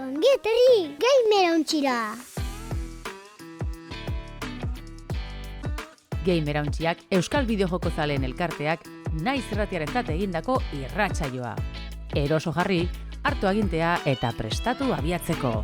Ongi etorri gamer hauntzira. Gamer hauntziak Euskal Bideojoko zaleen elkarteak naiz irratiarentzat egindako irratsaioa. Eroso jarri, hartu agintea eta prestatu abiatzeko.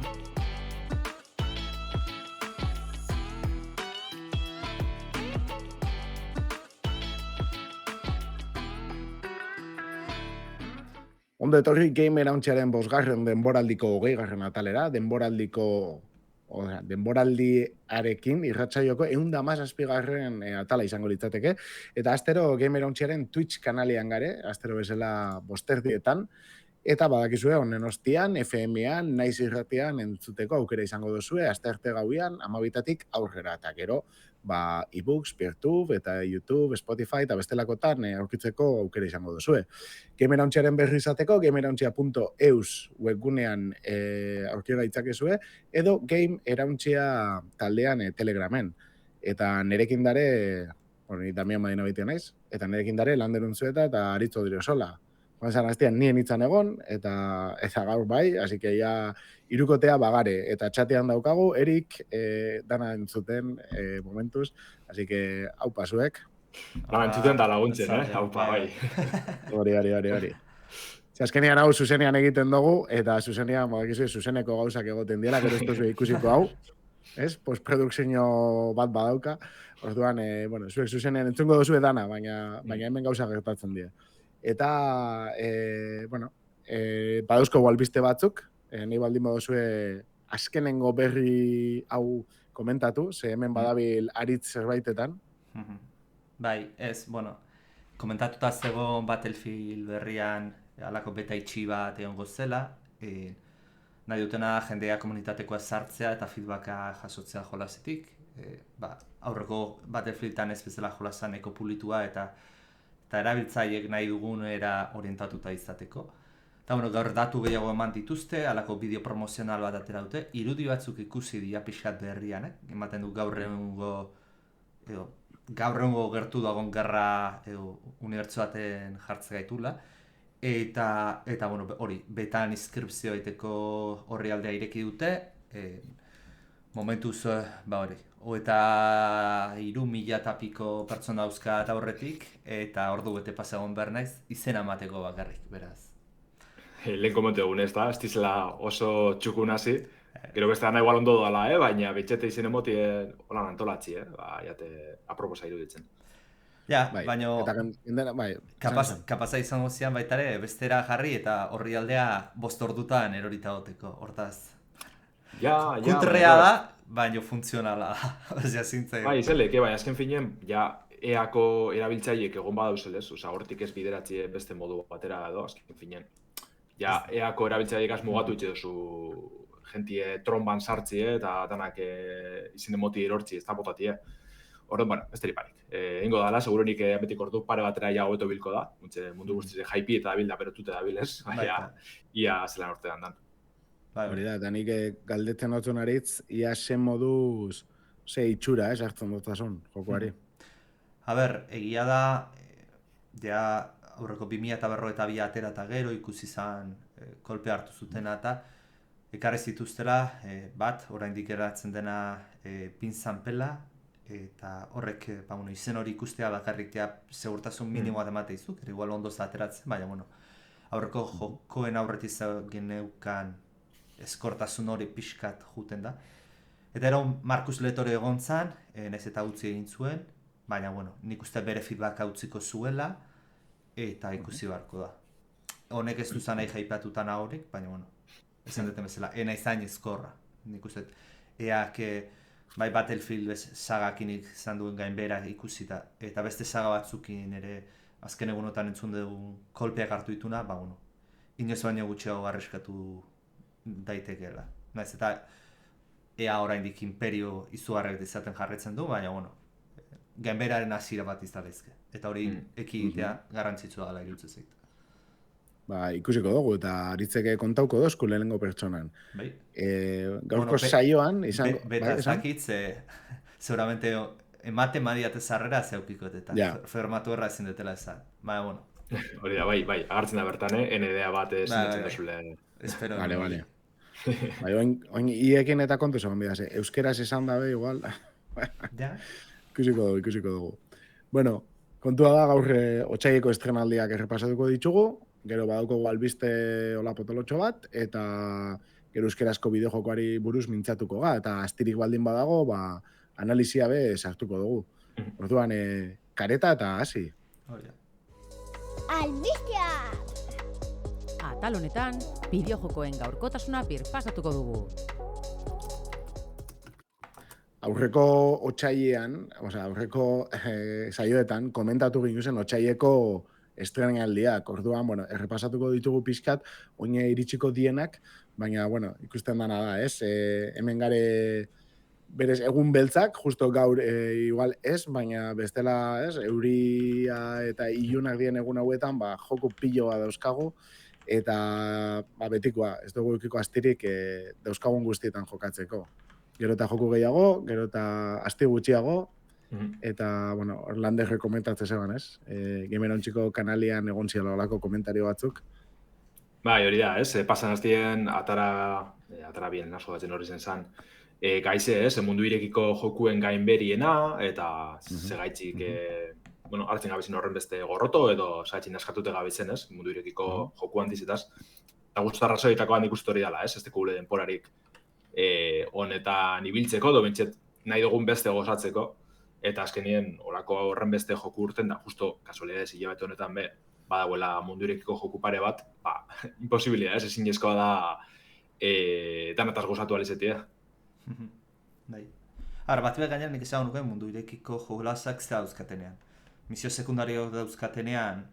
Ondo etorri gamer hauntziaren 5. denboraldiko 20. atalera, denboraldiarekin irratsaioko 117. Atala izango litzateke, eta astero gamer hauntziaren Twitch kanalean gare, astero bezala 5:00 eta badakizue honen ostian, FM-ean, naiz irratian entzuteko aukera izango duzue, astearte gauian, 12:00 aurrera, eta gero, e-books, Peertube, eta YouTube, Spotify, eta bestelakotan aurkitzeko aukera izango duzue. Gamer hauntziaren berri izateko, gamerhauntzia.eus webgunean aurkira ditzakezue, edo Game Erauntzia taldean Telegramen. Eta nerekin dare, ni Damian Madina baitea naiz, eta nerekin dare Landeruntzueta eta Aritzo Odriozola. Joan hastian nien itzan egon, eta gaur bai, así que ja hirukotea bagare, eta txatean daukagu, Erik dana entzuten momentuz, así que haupa zuek. Entzuten da laguntzen, haupa bai. Hori. Azkenean hau zuzenean egiten dugu, eta zuzenean, zuzeneko gauzak egoten diela, gero ez ikusiko hau, ez? Postprodukzio bat badauka, orduan, zuek zuzenean entzungo duzue dana, baina hemen gauza gertatzen dira. Eta, badauzko albiste batzuk, nahi baldin baduzue azkenengo berri hau komentatu, ze hemen badabil aritz zerbaitetan. Bai, komentatuta zegoen Battlefield berrian halako beta itxi bat egongo zela, nahi dutena jendea komunitatekoa sartzea eta feedbacka jasotzea jolasetik, aurreko Battlefieldan ez bezala jolasan ekopulitua eta erabiltzaileek nahi dugunera orientatuta izateko. Eta gaur datu gehiago eman dituzte, halako bideo promozional bat atera dute, irudi batzuk ikusi dira pixkat berrian, ematen du gaur egungo gertu dagoen gerra unibertsu baten jartze gaitula. Eta hori, betan inskripzio egiteko horri aldea ireki dute, momentuz, eta 3.000 piko pertsona dauzka eta horretik, eta ordu bete pasagon behar naiz, izena emateko bakarrik, beraz. Lehen komentu egun ez da, ez dizela oso txukun hasi, gero beste dana igual ondo doala, baina betxete izen emotien holan antolatzi, jate aproposa iruditzen. Ja, baina kapaza izango zian baitare, bestera jarri eta horri aldea 5 ordutan erorita goteko, hortaz. Kutrea da, baina funtzionala da. Bai, zeleke, baina azken finean, EAko erabiltzaileek egon badauzel ez, hortik ez bideratzi beste modu batera edo, azken finean. EAko erabiltzaileek mugatu itxe duzu jentie tronban sartzi eta danak izin emoti erortzi ez da botatie. Orduan, ez deriparik. Ingo dala, segurunik ametik ordu pare batera hobeto bilko da. Mundu guztize jaipi eta dabil da berotute dabilez. Ia zelan ortean dan. Hori da, eta nik galdetzen hotzun aritz, ia zen moduz itxura, hartzen dutazun, jokoari. Egia da, aurreko 2042 atera eta gero ikusi izan kolpe hartu zutena eta ekarri zituztela bat, oraindik eratzen dena pinzanpela, eta horrek izen hori ikustea bakarrik segurtasun minimoa emate izuk, igual ondo zateratzen, baina aurreko jokoen aurretik geneukan eskortasun hori pixkat juten da. Eta Markus Letore egon zan, nez eta utzi egin zuen, baina nik uste bere feedbacka utziko zuela, eta ikusi beharko da. Honek ez duzan nahi jaipatutan haurik, baina esan duten bezala, ena izan ezkorra. Nik uste, eak bai Battlefield sagakinik izan duen gainbera ikusita, eta beste saga batzukin ere azken egunotan entzun dugu kolpeak hartu dituna, inoz baino gutxiago garreskatu daitekeela. Naiz eta ea oraindik imperio izugarrek izaten jarretzen du, baina gainberaren hasiera bat iztalaizke. Eta hori ekiditea garrantzitsua dela iruditzen zait. Ikusiko dugu eta aritzeke kontauko dozku lehenengo pertsonan. Gaurko saioan izango... Beta ezakitz, seguramente emate madiate zarrera zeukiko eta formatu erra ezin detela ezan. Hori da, bai, agartzen da bertan, NDA bat ezin duzule. Espero. Vale. Bai, oin iekin eta kontu zegoen bidaz, euskeraz esan dabe igual, Ja? ikusiko dugu. Bueno, kontua da gaur otsaieko estrenaldiak errepasatuko ditugu, gero badauko albiste hola potolotxo bat, eta gero euskerazko bideojokoari buruz mintzatuko ga, eta astirik baldin badago, analizia be sartuko dugu. Orduan, kareta eta hasi. Hori da. Albistea! Atal honetan, bideojokoen gaurkotasuna birpasatuko dugu. Aurreko otsailean, aurreko saioetan, komentatu ginuzen otsaieko estrenaldiak. Orduan, bueno, errepasatuko ditugu pixkat, oine iritsiko dienak, baina, bueno, ikusten dana da, ez? Hemen gare berez egun beltzak, justo gaur igual ez, baina bestela, ez? Euria eta ilunak dien egun hauetan, joko piloa dauzkagu, eta betikoa, ez dugu ikiko astirik dauzkagun guztietan jokatzeko. Gero eta joku gehiago, gero eta asti gutxiago, eta, bueno, Orlander komentatzen zeban, ez? Gamerontxiko kanalian egon ziala olako komentario batzuk. Bai, hori da, ez? Pasan hastien atara bien naso batzen hori zen, gaize, ez? Mundu irekiko jokuen gainberiena, eta segaitzik, bueno, hartzen gabezen horren beste gorroto, edo segaitzik naskatute gabezen, ez? Mundu irekiko joku handizetaz. Eta guztu arrazoitako handik uste hori dela, ez? Ez teko gule denporarik honetan ibiltzeko, bentset nahi dugun beste gozatzeko, eta azkenien orako horren beste joku urten da, justo kasualidades hilabete honetan badagoela mundu irekiko joku pare bat, imposibilia, ez ezin eskoa da danataz gozatu alizetia. Bai. Ara, bat gainean nik esan nuke mundu irekiko jogulazak ez dauzkatenean. Misio sekundario dauzkatenean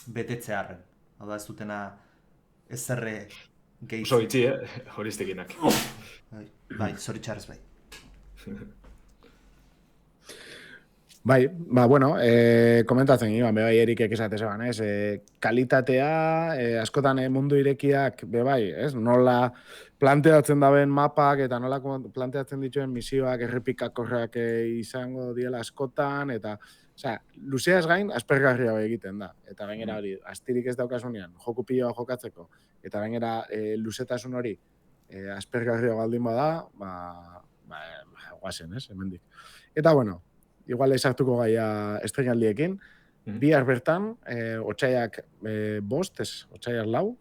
betetzearren. Hau da ez dutena ezerre gehitzen. Oso bitxi, horistekinak. Bai, zoritxarrez bai. Bai, bueno, komentatzen iban, bai, Erikek esate zeban, ez? Kalitatea, askotan mundu irekiak, bai, ez? Nola planteatzen daben mapak eta nola planteatzen dituen misioak errepikakorrak izango diela askotan, eta, luzeaz gain, aspergarria egiten da. Eta gainera hori, astirik ez daukasunean, joku piloa jokatzeko, eta gainera luzetasun hori aspergarria baldin bada, guazen, ez? Hemendik. Eta, bueno, igual esartuko gaia estrenaldiekin. Bihar bertan, otsaiak bost, ez? Otsaiak lau?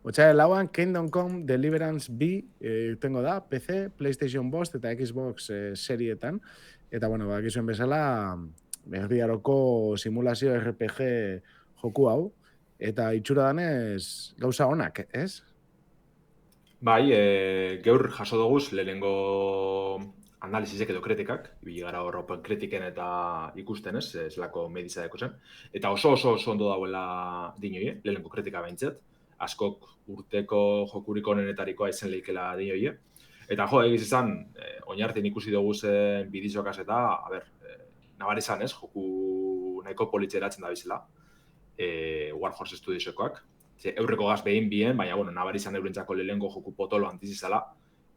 Otsaiak lauan, Kingdom Come Deliverance B tengo da, PC, PlayStation bost eta Xbox serietan. Eta, bueno, bakizuen bezala, berdiaroko simulazio RPG joku hau. Eta itxura danez gauza honak, ez? Bai, geur jaso doguz lehenengo analizisek edo kritikak, ibili gara hor open kritiken eta ikusten, ez? Zelako medizadeko zen. Eta oso ondo dauela dinoi, lehenengo kritika behintzet. Askok urteko jokurik onenetarikoa izen lehikela dinoi. Eta egiz izan, oinartien ikusi dugu zen bidizokaz eta, nabar izan, ez? Joku nahiko politxeratzen da bizela. Warhorse Studiosekoak. Eurreko gaz behin bien, baina, bueno, nabar izan eurentzako lehengo joku potolo antizizala,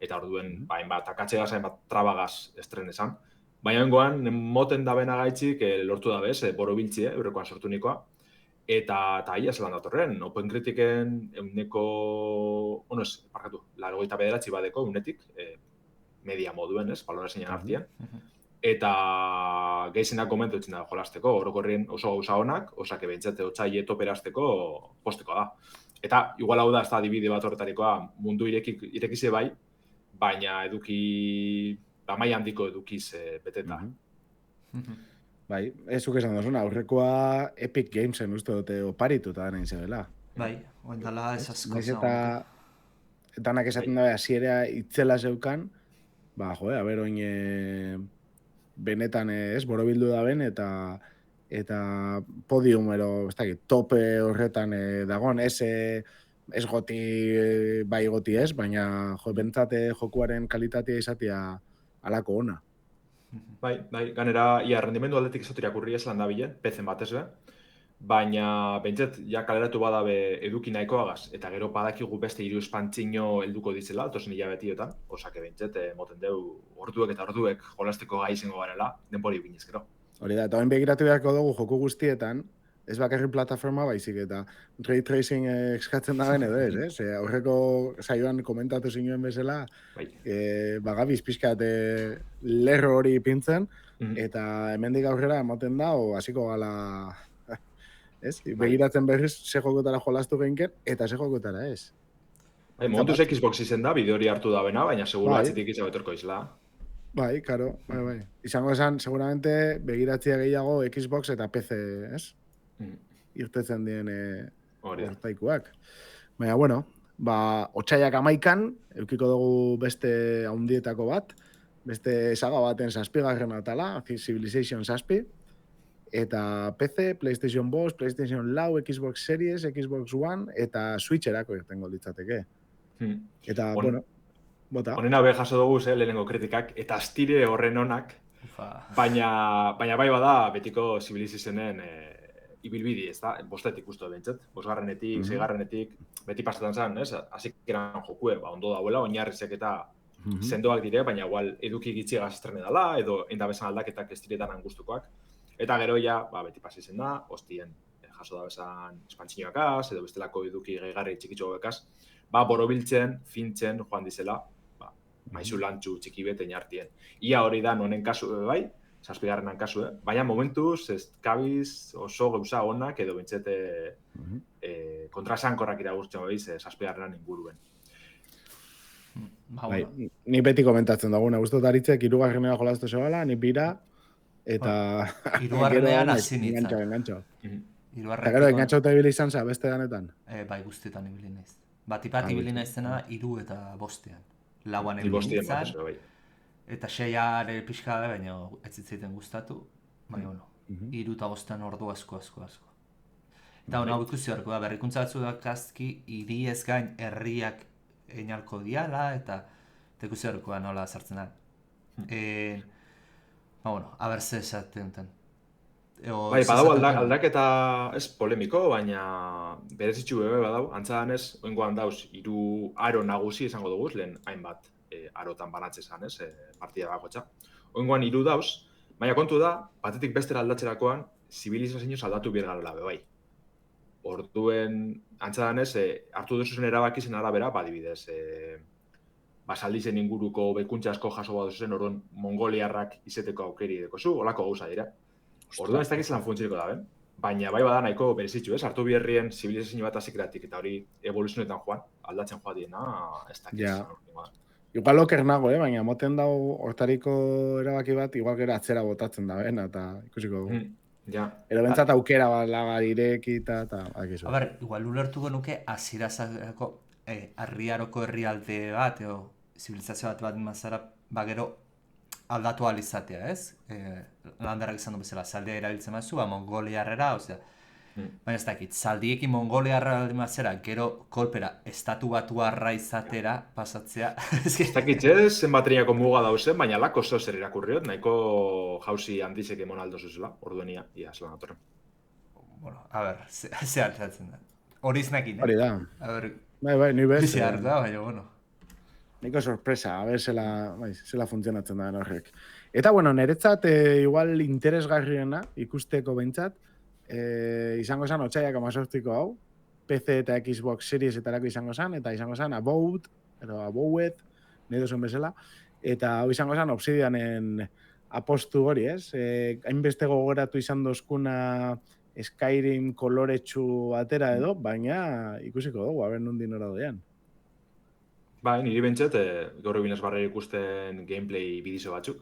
eta orduen, bat akatxe gazain bat trabagaz estren esan. Baina bengoan, moten da bena gaitzik, lortu da bez, boro biltzie, eurrekoan sortu nikoa. Eta ia zelan datorren, Open Critiken euneko, bueno ez, parkatu, 89 badeko eunetik, media moduen, ez, balorazioan hartien. Eta gehizenak komentu etzen da jolasteko, orokorrien oso gauza honak, osake behintzate otxaile toperazteko posteko da. Eta igual hau da, ez da adibide bat horretarikoa mundu irekize bai, baina eduki, maila handiko edukiz beteta. Bai, ezuk esan dozuna, aurrekoa Epic Gamesen uste dute oparituta da nahi zebela. Bai, oindala ez asko. Eta anak esaten da, hasiera itzela zeukan, oin benetan ez, borobildu da ben, eta podium, ez dakit, tope horretan dagon, ez goti, bai goti ez, baina bentzate jokuaren kalitatea izatea alako ona. Bai, ganera, rendimendu aldetik esotirak urri ez lan da bilen, pezen batez be, baina bentzet, ja kaleratu badabe eduki nahikoagaz, eta gero badakigu beste hiru espantzino helduko ditzela, tosen hilabetiotan, osake bentzet, moten deu orduek eta jolasteko gai izango garela, denbori binezkero. Hori da, eta hain begiratu beharko dugu joku guztietan, ez bakarrik plataforma baizik eta ray tracing eskatzen da edo ez? Aurreko saioan komentatu zinuen bezala, Bai. bagabiz pixkat lerro hori ipintzen, eta hemendik aurrera ematen da, hasiko gala, ez? Begiratzen berriz ze jokotara jolastu geinken, eta ze jokotara ez. Momentuz Xbox izen da, bideo hori hartu da bena, baina seguru atzitik izan betorko izla. Bai, karo, bai. Izango esan, seguramente, begiratzea gehiago Xbox eta PC, ez? Irtetzen dien hortaikuak. Baina, bueno, otsaiak 11an, eukiko dugu beste haundietako bat, beste saga baten 7. atala, Civilization 7, eta PC, PlayStation 2, PlayStation 4, Xbox Series, Xbox One, eta Switcherako irtengo litzateke. Eta, bueno, bota. Honena be jaso dugu, lehenengo kritikak, eta astire horren onak, baina bai bada betiko Civilizationen ibilbidi, ez da? Bostetik uste behintzat. 5garrenetik, 6garrenetik, beti pasatzen zen, ez? Hasikeran jokue, ondo dauela, oinarrizek eta sendoak dire, baina igual eduki gitxigaz estrene dela, edo endabezan aldaketak ez diretan angustukoak. Eta gero ja, beti pasizen da, hostien jaso da bezan espantzinioakaz, edo bestelako eduki gehigarri txikitxoakaz, borobiltzen, fintzen, joan dizela, maizu lantxu txiki beten jartien. Ia hori da nonen kasu, bai, 7. kasu, baina momentuz, ez kabiz oso gauza onak edo bintzete kontrasankorrak iragurtzen behiz 7. inguruen. Bai, ni beti komentatzen daguna, guztot aritzek 3. jolaztu zebala, ni bira, eta... 3. hasi nintzen. Engantxo. Eta gero, engantxo eta ibili izan za, beste danetan? Bai, guztietan ibili naiz. Batipat ibili naizena 3 eta 5. 4an ibili nintzen. Eta 6 pixka da, baina ez zitzaiten gustatu. Baina, 3 eta 5an ordu asko. Eta hona ikusi horreko da, berrikuntza batzu da kazki, hiri ez gain herriak einalko diala, eta ikusi horreko da nola sartzen da. Aber ze esaten duten. Bai, badau aldaketa ez polemiko, baina berezitxu bebe badau. Antza danez, oingoan dauz, 3 aro nagusi izango duguz, lehen hainbat arotan banatze zan, ez, partida bakotxa. Oingoan 3 dauz, baina kontu da, batetik bestera aldatzerakoan, zibilizazioz aldatu birgarela bai. Orduen, antza danez, hartu duzuzen erabakizen arabera, badibidez, basaldizen inguruko bekuntza asko jaso baduzen, orduan mongoliarrak izeteko aukeri dekozu, olako gauza dira. Orduan ez dakiz lan funtzioniko da, baina bai bada nahiko berezitxu, ez? Hartu biherrien zibilizazio bat azikratik eta hori evoluzionetan joan, aldatzen joan diena, ez dakiz. Igual oker nago, baina moten dago hortariko erabaki bat, igual gero atzera botatzen da, eta ikusiko dugu. Ero bentsat aukera bat lagarek eta bakizu. Igual ulertuko nuke azirazako arriaroko herrialde bat, zibilizazio bat mazara, gero aldatu alizatea, ez? Landarrak izan du bezala, zaldea erabiltzen mazu, mongoliarrera, baina ez dakit, zaldiekin mongoliarra mazera, gero kolpera estatu batuarra izatera pasatzea. Ez dakit, zenbatriako muga dauzen, baina lako zeu zer irakurriot, nahiko jauzi handizek emon aldo zuzela, orduenia, ia, zelan atorren. Bueno, ze altzatzen da. Hori iznakin, Hori da. Bai, ni bez. Bizi harta, baina, bueno. Niko sorpresa, zela funtzionatzen da horrek. Eta, bueno, niretzat, igual interesgarriena ikusteko behintzat, izango zen otsaiak 18ko hau, PC eta Xbox Series etarako izango zen, eta izango zen Abowed, nahi duzuen bezala, eta hau izango zen Obsidianen apostu hori, ez? Hainbeste gogoratu izan dozkuna Skyrim koloretsu atera edo, baina ikusiko dugu, haber nundin hori doian. Bai, niri bentsat, gaur egin barrera ikusten gameplay bidizo batzuk.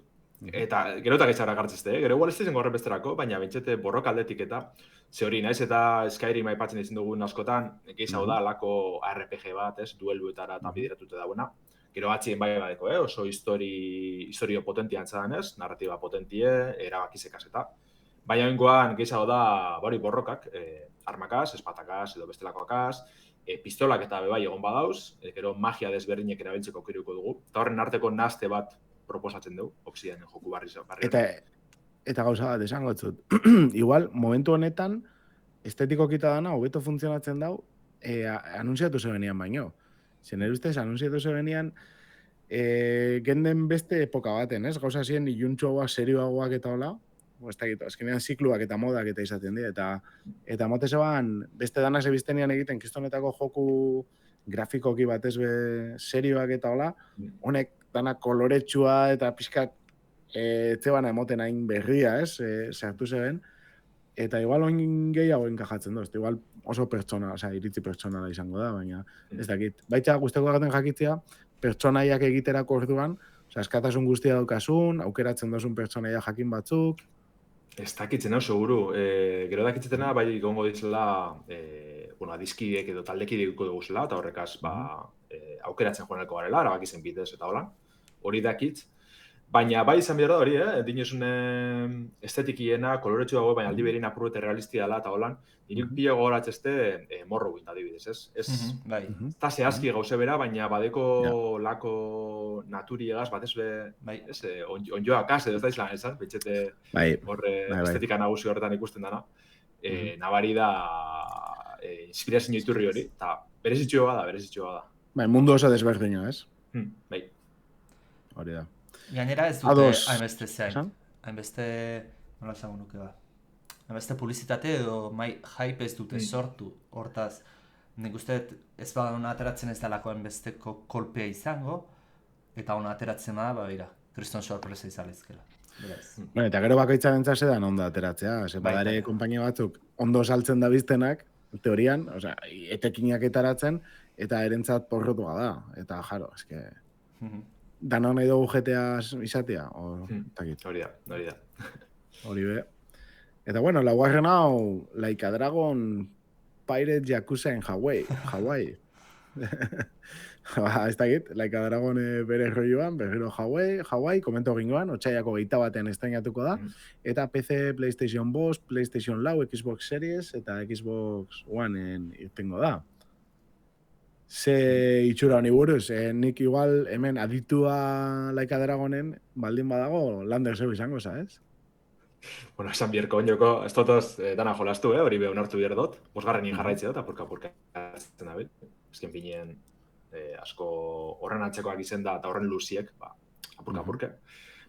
Eta gero eta gehiago gartzeste, gero igual ez dizen gorren besterako, baina bentsate borroka aldetik eta ze hori naiz eta Skyrim aipatzen izan dugun askotan, gehiago da lako RPG bat, ez, dueluetara eta bideratute dagoena. Gero batzien bai badeko, oso historio potentian zadan ez, narratiba potentie, erabakizekaz eta. Baina oingoan gehiago da borrokak, armakaz, espatakaz edo bestelakoakaz, pistolak eta bebai egon badauz, gero magia desberdinek erabiltzeko kiruko dugu. Eta horren arteko naste bat proposatzen dugu, Obsidianen joku barri. Eta gauza bat esango dut. Igual, momentu honetan, estetikokita dana, hobeto funtzionatzen dau, anunziatu zebenian baino. Zer ustez, anunziatu zebenian, genden beste epoka baten, ez? Gauza ziren iluntxoagoak, serioagoak eta hola, ez dakit, azkenean zikluak eta modak eta izaten dira, eta mote zeban, beste danak zebiztenian egiten kistonetako joku grafikoki batez be serioak eta hola, honek danak koloretsua eta pixkat zeban emoten hain berria, ez, sartu zeben, eta igual oin gehiago enkajatzen doz, igual oso pertsona, osea, iritzi pertsonala izango da, baina ez dakit. Baita guzteko gaten jakitzea, pertsonaiak egiterako orduan, osea, eskatasun guztia daukasun, aukeratzen dozun pertsonaia jakin batzuk. Ez dakitzen hau, seguru. Gero dakitzena, bai gongo ditzela, adizkideek edo taldekideek duguzela, eta horrekaz, aukeratzen joaneko garela, erabakizen bidez eta hola. Hori dakitz. Baina bai izan behar da hori, dinezun estetikiena, koloretsu dago, baina aldi berien apurrete realistia dela, eta holan, nire pila gogoratzeste Morrowind adibidez, ez? Bai. Ez zehazki gauze bera, baina badeko lako naturiegaz, batez onjoakaz edo ez da izan, ezan? Betxete horre estetika nagusi horretan ikusten dana. Nabari da inspirazio iturri hori, eta berezitxoa da. Bai, mundu oso desberdina, ez? Bai. Hori da. Gainera ez dute hainbeste zein, hainbeste, nola esango nuke ba, hainbeste publizitate edo hype ez dute sortu, hortaz, nik uste ez bada hona ateratzen ez dalako hainbesteko kolpea izango, eta hona ateratzen da, kriston sorpresa izalezkela. Bueno, eta gero bakoitzaren txasedan ondo ateratzea, badare konpainia batzuk ondo saltzen da biztenak, teorian, osea, etekinak etaratzen, eta erentzat porrotua da, eta jaro, eske... Dana nahi dugu GTA izatea? Hori da. Hori be. Eta bueno, laugarren hau, Like a Dragon Pirate Yakuza en Hawaii. Ez dakit, Like a Dragon bere rolloan, berriro Hawaii, komento gingoan, otxaiako 21 estrainatuko da, eta PC, PlayStation 2, PlayStation 4, Xbox Series eta Xbox One irtengo da. Ze itxura honi buruz, nik igual hemen aditua Like a Dragonen baldin badago lander zeu izango, ez? Bueno, esan bierko oinoko, ez totoz dana jolastu, hori behun hartu bier dut, bosgarrenin jarraitzea dut, apurka ez dabil. Ezken pinien asko horren atzekoak izen da eta horren luziek, apurka.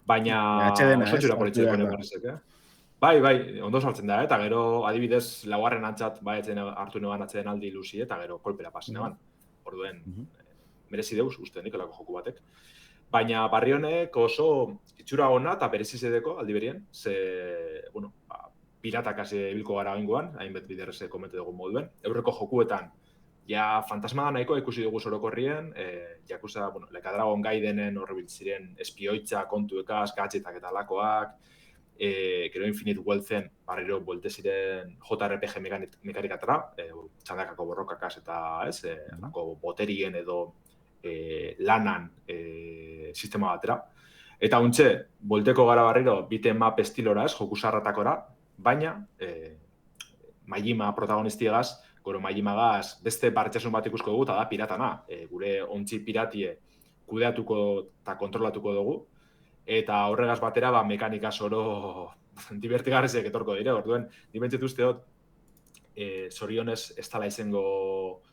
Baina oso txura politxeko negarrizek, Bai, ondo saltzen da, eta gero adibidez laugarren antzat, hartu neban atzeden aldi luzi, eta gero kolpera pasen neban. Orduen, merezi deuz, uste nikolako joku batek. Baina barri honek oso itxura ona eta berezizedeko aldi berien, ze, piratak hasi bilko gara oingoan, hainbet biderrez komente dugun moduen. Eurreko jokuetan, fantasma nahiko ikusi dugu sorokorrien, Yakuza, Like a Dragon gai denen horre biltziren espioitza kontuekaz, gatxetak eta lakoak, gero Infinite Wealthen barriro buelte ziren JRPG mekanikatara, txandakako borrokakaz eta boterien edo lanan sistema batera. Eta huntxe, buelteko gara barriro beat'em up estilora joku sarratakora, baina Majima protagonistiegaz, gero Majimagaz beste partxasun bat ikusko dugu, eta da piratana. Gure ontzi piratie kudeatuko eta kontrolatuko dugu, eta horregaz batera mekanika zoro divertigarrezek etorko dire, orduen, dimentzetu uste dut, zorionez ez tala izango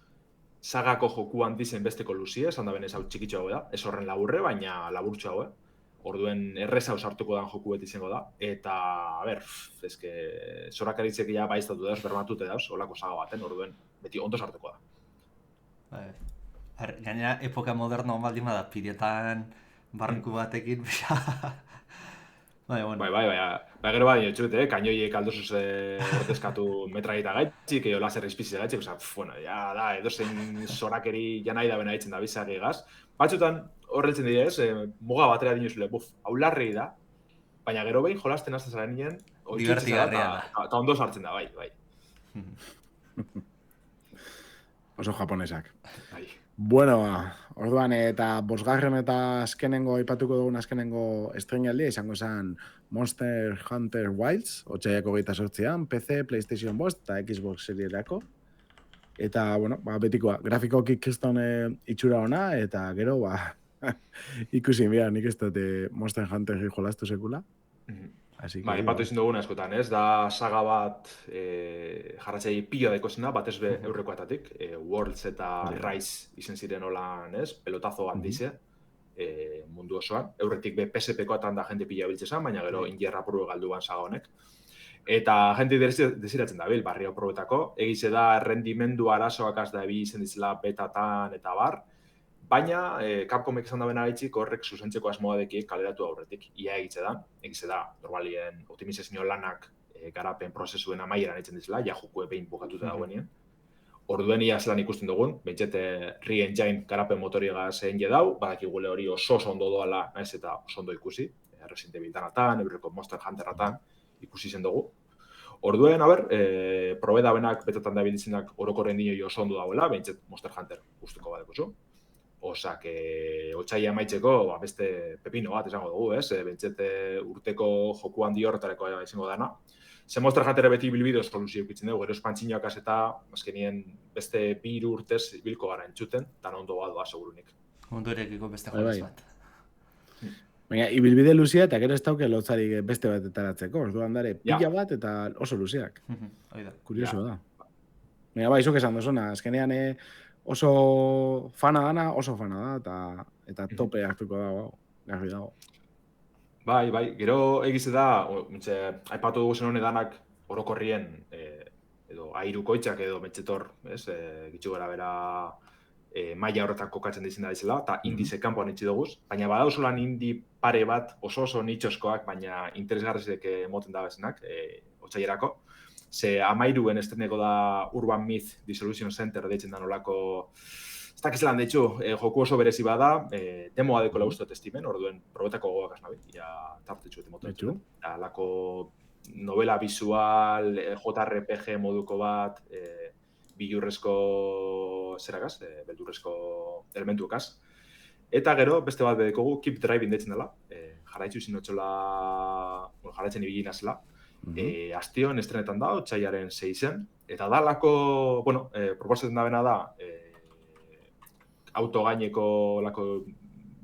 sagako joku handizen besteko luzie, esan da benez hau txikitxo hau da, ez horren laburre, baina laburtxo hau, orduen erreza usartuko dan joku beti izango da, eta, eske, zorakaritzek ja baiztatu dauz, bermatute dauz, holako saga baten, orduen, beti ondo sartuko da. Gainera, epoka moderno baldin bada, piretan barruku batekin, Bai, gero bai, kainoiek aldosuz ordezkatu metraita gaitxik, edo laser izpizi gaitxik, da, edozein zorakeri janai da bena ditzen da bizarri egaz. Batzutan, horretzen dira ez, muga batera dinuzule, hau larrei da, baina gero behin jolasten azten zara nien, divertigarria da. Eta ondo sartzen da, bai. Oso japonesak. Bai. Bueno, orduan, eta bosgarren eta aipatuko dugun azkenengo estrenaldia izango zen Monster Hunter Wilds, otxaiako 28an, PC, PlayStation 5 eta Xbox Serierako. Eta, betikoa, grafikoki kriston itxura ona, eta gero, ikusi behar, nik ez dut Monster Hunter jolastu sekula. Ipatu izin duguna eskotan, ez? Da saga bat jarratzei pila daiko zena, batez be eurrekoetatik. Worlds eta Rise izen ziren holan, ez? Pelotazo handize. mundu osoan. Eurretik be PSP-koatan da jende pila biltzezan, baina gero injerra probe galduan zaga honek. Eta jende desiratzen dabil, barrio probetako. Egize da, rendimendu arazoak az da izen dizela betatan eta bar. Baina, Capcomek esan daben araitzik horrek zuzentzeko asmoa dekik kaleratu aurretik. Ia egize da, normalien optimizazio lanak garapen prozesuen amaieran etzen dizela, ja jokue behin bukatuta dagoenien. Orduen ia zelan ikusten dugun, bentsete Re-Engine garapen motoriega zehen jedau, badakigule hori oso ondo doala, naiz eta oso ondo ikusi, Resident Evil danatan, eurreko Monster Hunteratan ikusi zen dugu. Orduen, probeda benak betatan da bilitzenak orokorren dinoi oso ondo dauela, bentsete Monster Hunter guztuko badekuzu. Osak, otxaila amaitzeko beste pepino bat esango dugu, ez? Bentsete urteko joku handi horretareko izango dana. Ze Monster Hunter beti bilbideo soluzio ukitzen dugu, gero espantzinioak eta azkenien beste 2 urtez bilko gara entzuten, eta ondo badoa segurunik. Ondo erekiko beste jolaz bat. Baina, ibilbide luzia eta gero ez dauke lotzarik beste bat etaratzeko, orduan dare pila bat eta oso luziak. Kurioso da. Baina, izok esan dozuna, azkenean oso fana da, eta tope hartuko dago, garbi dago. Bai, gero egize da, aipatu dugu zen danak orokorrien edo airukoitzak edo metxetor, gitxu gara bera maila horretak kokatzen dizien da dizela, eta indize kanpoan itxi duguz, baina badauzulan indi pare bat oso nitxoskoak, baina interesgarrizek moten da bezenak, otsailerako. Ze 13en estreneko da Urban Myth Dissolution Center deitzen da nolako, ez dakizelan deitzu, joku oso berezi bada, demoa dekola ustot estimen, orduen probetako gogoak asnabi, ja tartetxu eta motu. Lako novela visual, JRPG moduko bat, bilurrezko zeragaz, beldurrezko elementuekaz. Eta gero, beste bat bedekogu, Keep Driving deitzen dela, jarraitzu jarraitzen ibigina zela. Astion estrenetan da, otsailaren 6-en, eta da lako, proposatzen da bena da, auto gaineko lako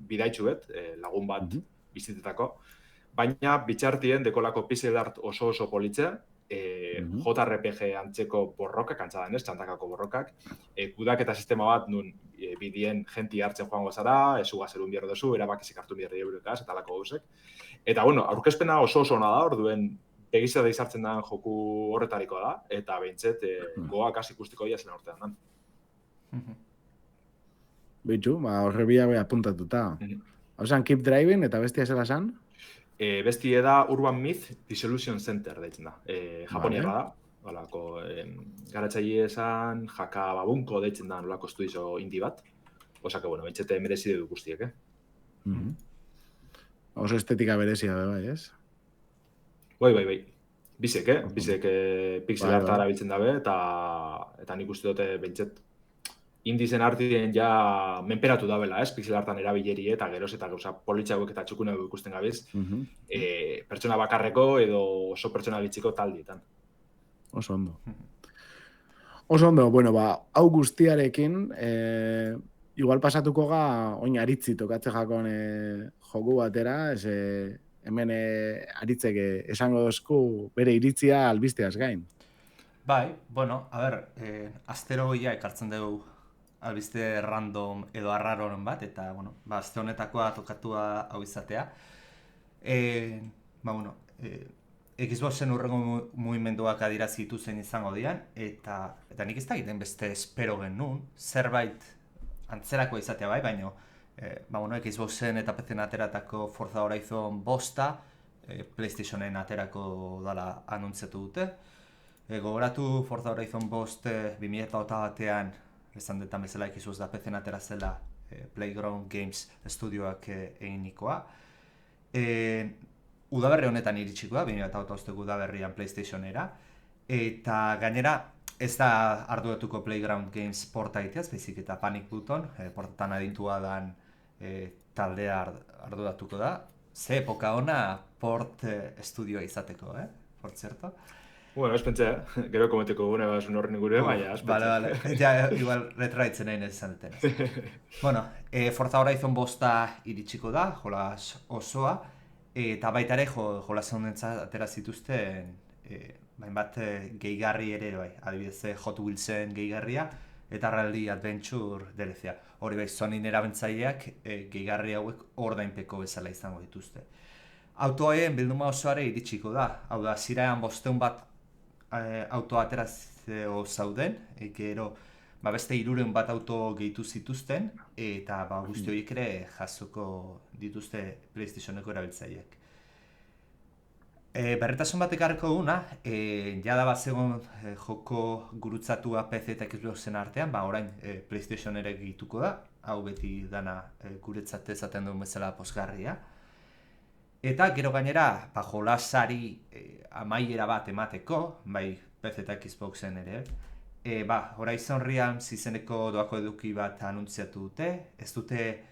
bidaitxu bet, lagun bat bizitetako, baina bitxartien dekolako pixel art oso politze, JRPG antzeko borrokak, antzadan ez, txantakako borrokak, kudaketa sistema bat nun bidien jenti hartzen joango zara, ezuga zerun bierro duzu, erabakizik hartu bierri eurikaz, eta lako gauzek. Eta, aurkezpena oso ona da, orduen egizia da izartzen da joku horretariko da, eta behintzet goak hasi ikustiko dira zela urtean dan. Bitxu, horre bila apuntatuta. Hauzen, Keep Driving eta bestia zela zan? Bestie da Urban Myth Dissolution Center deitzen da. Japoniarra da. Olako, garatzaile esan Jaka Babunko deitzen da nolako estudizo indie bat. Osake, bentsete merezide du guztiek, Oso estetika berezia bai, ez? Bai. Bizek, Bizek pixel arta arabiltzen dabe, eta nik uste dute bentset indizen artien ja menperatu dabela, ez? Pixel artan erabileri eta geroz eta gauza politxauek eta txukunak ikusten gabiz, pertsona bakarreko edo oso pertsona bitxiko taldietan. Oso ondo. Hau guztiarekin, igual pasatuko ga oin aritzi tokatze jakon joku batera, hemen aritzek esango dozku bere iritzia albisteaz gain. Bai, astero goia ekartzen dugu albiste random edo arraroren bat, eta, azte honetakoa tokatua hau izatea. Xboxen urrengo mugimenduak adirazitu zen izango dian, eta nik ez da egiten beste espero genuen, zerbait antzerako izatea bai, baina Xboxen eta PC-en ateratako Forza Horizon 5 PlayStationen aterako dala anuntziatu dute. Gogoratu Forza Horizon 5 2008an, esan detan bezala Xbox da PC-en atera zela Playground Games estudioak eginikoa. Udaberri honetan iritsiko da, 2008 udaberrian PlayStationera, eta gainera ez da arduratuko Playground Games porta egiteaz, baizik eta Panic Button, portatan adintua dan taldea arduratuko da. Ze epoka ona port estudioa izateko, por zerto? Ez pentsa, gero komenteko gune bat zuen horren gure, baina ez pentsa. Bale, ja, igual retraitzen nahi izan duten. Forza Horizon 5 iritsiko da, jolas osoa, eta baita ere jolas honentzat atera zituzten, bat gehigarri ere, adibidez Hot Wheelsen gehigarria, eta Rally Adventure DLC-a. Hori bai, Sonyn erabiltzaileak gehigarri hauek ordainpeko bezala izango dituzte. Autoen bilduma osoare iritsiko da. Hau da, ziraean 500 bat auto aterazio zauden, gero beste 300 bat auto gehitu zituzten, eta guzti horiek ere jasoko dituzte PlayStationeko erabiltzaileak. Berretasun bat ekarriko duguna, jada bat zegoen joko gurutzatua PC eta Xboxen artean, orain PlayStation ere gehituko da, hau beti dana guretzat ezaten duen bezala pozgarria. Eta gero gainera, jolasari amaiera bat emateko, bai PC eta Xboxen ere, Horizon Realms izeneko doako eduki bat anuntziatu dute, ez dute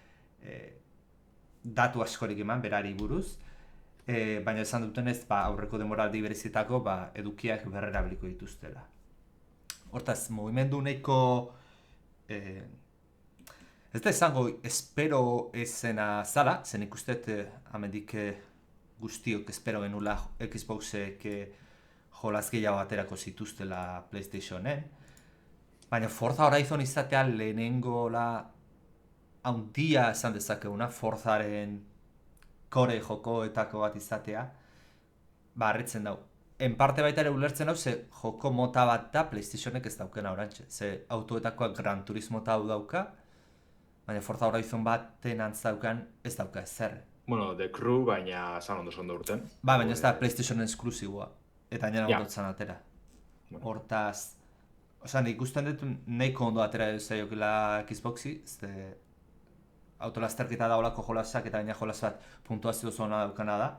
datu askorik eman berari buruz, baina esan dutenez aurreko demoraldi berezitako edukiak berrerabiliko dituztela. Hortaz, mugimendu nahiko ez da esango espero ezena zala, zen ikustet amendik guztiok espero genula Xboxek jolaz gehiago aterako zituztela PlayStationen, baina Forza Horizon izatea lehenengo handia esan dezakeguna, Forzaren kore jokoetako bat izatea, harritzen dau. En parte baita ere ulertzen hau, ze joko mota bat da PlayStationek ez daukena orantxe. Ze autoetakoak Gran Turismo hau dauka, baina Forza Horizon baten antzaukan ez dauka ezer. Bueno, The Crew, baina zan ondo urten. Baina ez da PlayStation esklusiboa, eta nena ondotzen atera. Hortaz, nik ikusten dut nahiko ondo atera zaiokela Xboxi, autolasterketa da olako jolasak eta gaina jolas bat puntuazio zona daukana da,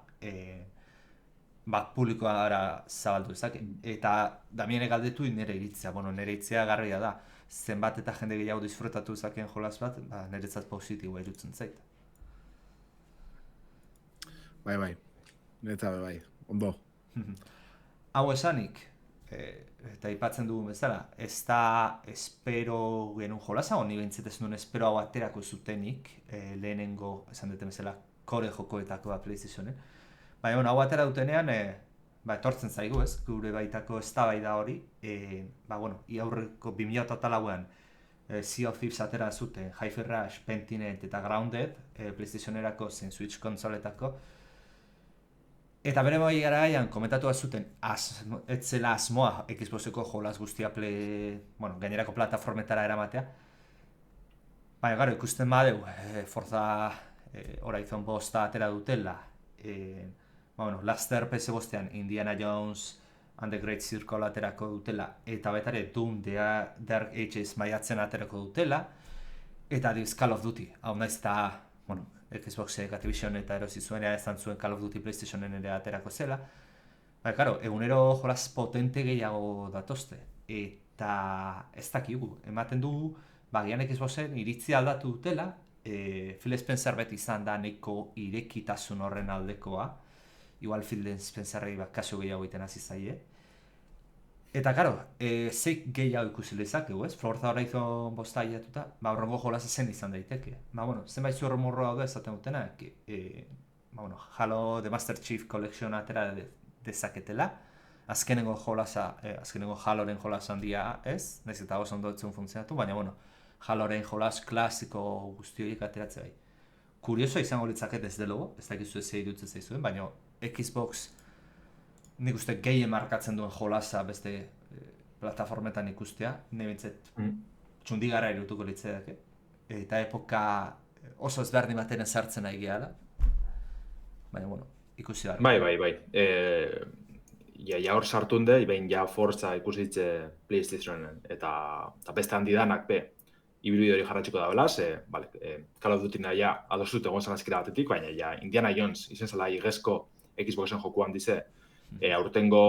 publikoara zabaldu ezak. Eta Damienek galdetu nire iritzia, nire iritzia garria da. Zenbat eta jende gehiago disfrutatu ezaken jolas bat, niretzat positiboa irutzen zait. Bai, niretzat bai, ondo. Hau esanik, eta aipatzen dugun bezala, ez da espero genuen jolasa, honi behintzat ez nuen espero hau aterako zutenik, lehenengo, esan duten bezala, kore jokoetako PlayStationen. Baina, hau atera dutenean, etortzen zaigu ez, gure baitako eztabaida hori, aurreko 2008an Sea of Thieves atera zuten, Hi-Fi Rush, Pentiment eta Grounded, PlayStationerako zen Switch konsoletako, eta bere bai garaian komentatu zuten ez zela asmoa Xboxeko jolas guztia gainerako plataformetara eramatea. Baina gero ikusten badeu, Forza Horizon 5 atera dutela, Laster PS5 Indiana Jones and the Great Circle aterako dutela, eta baita ere Doom The Dark Ages maiatzen aterako dutela, eta Call of Duty, hau naiz eta Xboxek Activision eta erosi zuenea ezan zuen Call of Duty PlayStationen ere aterako zela. Baina, egunero jolas potente gehiago datozte. Eta ez dakigu, ematen dugu, gian Xboxen iritzi aldatu dutela, Phil Spencer beti izan da nahiko irekitasun horren aldekoa. Igual Phil Spencerrei kasu gehiago egiten hasi zaie. Eta, zeik gehiago ikusi lezakegu, ez? Forza Horizon 5 ailatuta, horrengo jolasa zen izan daiteke. Zenbait zurrumurro hau da esaten dutena, Halo The Master Chief Collection atera dezaketela. Azkenengo Haloren jolas handia ez, nahiz eta oso ondo etzun funtzionatu, baina, Haloren jolas klasiko guzti horiek ateratzea bai. Kuriosoa izango litzaket ez delogo, ez dakizu ez irutzen zaizuen, baina Xbox nik uste gehien markatzen duen jolasa beste plataformetan ikustea, nebintzet txundigara irutuko litzeak, eta epoka oso ezberdin baten ezartzen nahi gehala, baina, ikusi behar. Bai. Ja hor sartunde, behin ja Forza ikusitze PlayStationen, eta beste handi danak hibridori jarratxiko da belaz, Call of Duty nahi adostut egon zanazkira batetik, baina ja Indiana Jones izen zela igezko Xboxen jokuan dize, aurtengo,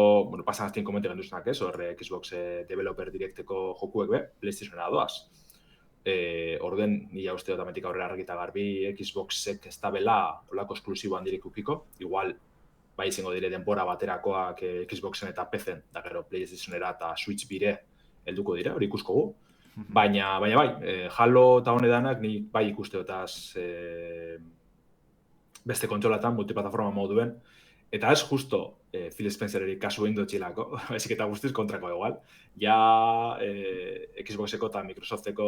pasan aztien komente genduznak ez, hor Xbox Developer Directeko jokuek PlayStationera doaz. Orden, nila uste dut ametik aurrera argita garbi Xboxek ez da bela olako esklusibo handirik ukiko, igual bai izango dire denbora baterakoak Xboxen eta PC-en, da gero PlayStationera eta Switch bire helduko dire, hori ikusko gu. Baina bai, Halo eta honedanak ni bai ikuste dutaz beste kontsolatan, multiplataforma moduen, Eta ez justo Phil Spencereri kasu egin dutxilako, ezik eta guztiz kontrako igual. Ja Xboxeko eta Microsofteko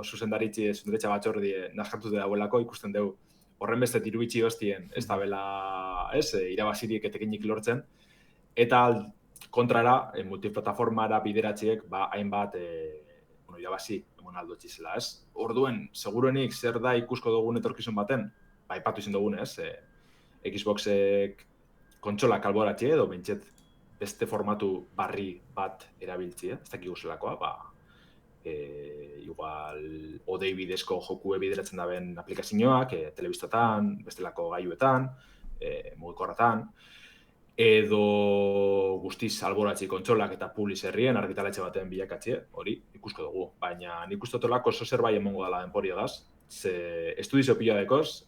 zuzendaritza batzordi naskartu dauelako ikusten dugu horren beste dirubitxi hostien ez da bela, irabazirik etekinik lortzen, eta kontrara, multiplataformara bideratziek, hainbat irabazi emon aldotxizela, ez? Orduen, seguruenik zer da ikusko dugun etorkizun baten, aipatu izan dugun, ez? Xboxek kontsolak alboratxe edo bentset beste formatu barri bat erabiltzi, ez dakik guzelakoa, igual odei bidezko jokue bideratzen daben aplikazioak, telebistotan, bestelako gaiuetan, mugikorratan, edo guztiz alboratzi kontsolak eta publiz herrien argitaletxe baten bilakatzie, hori ikusko dugu. Baina nik uste dutolako oso zerbait emongo dela denpori egaz, ze estudizio pila dekoz,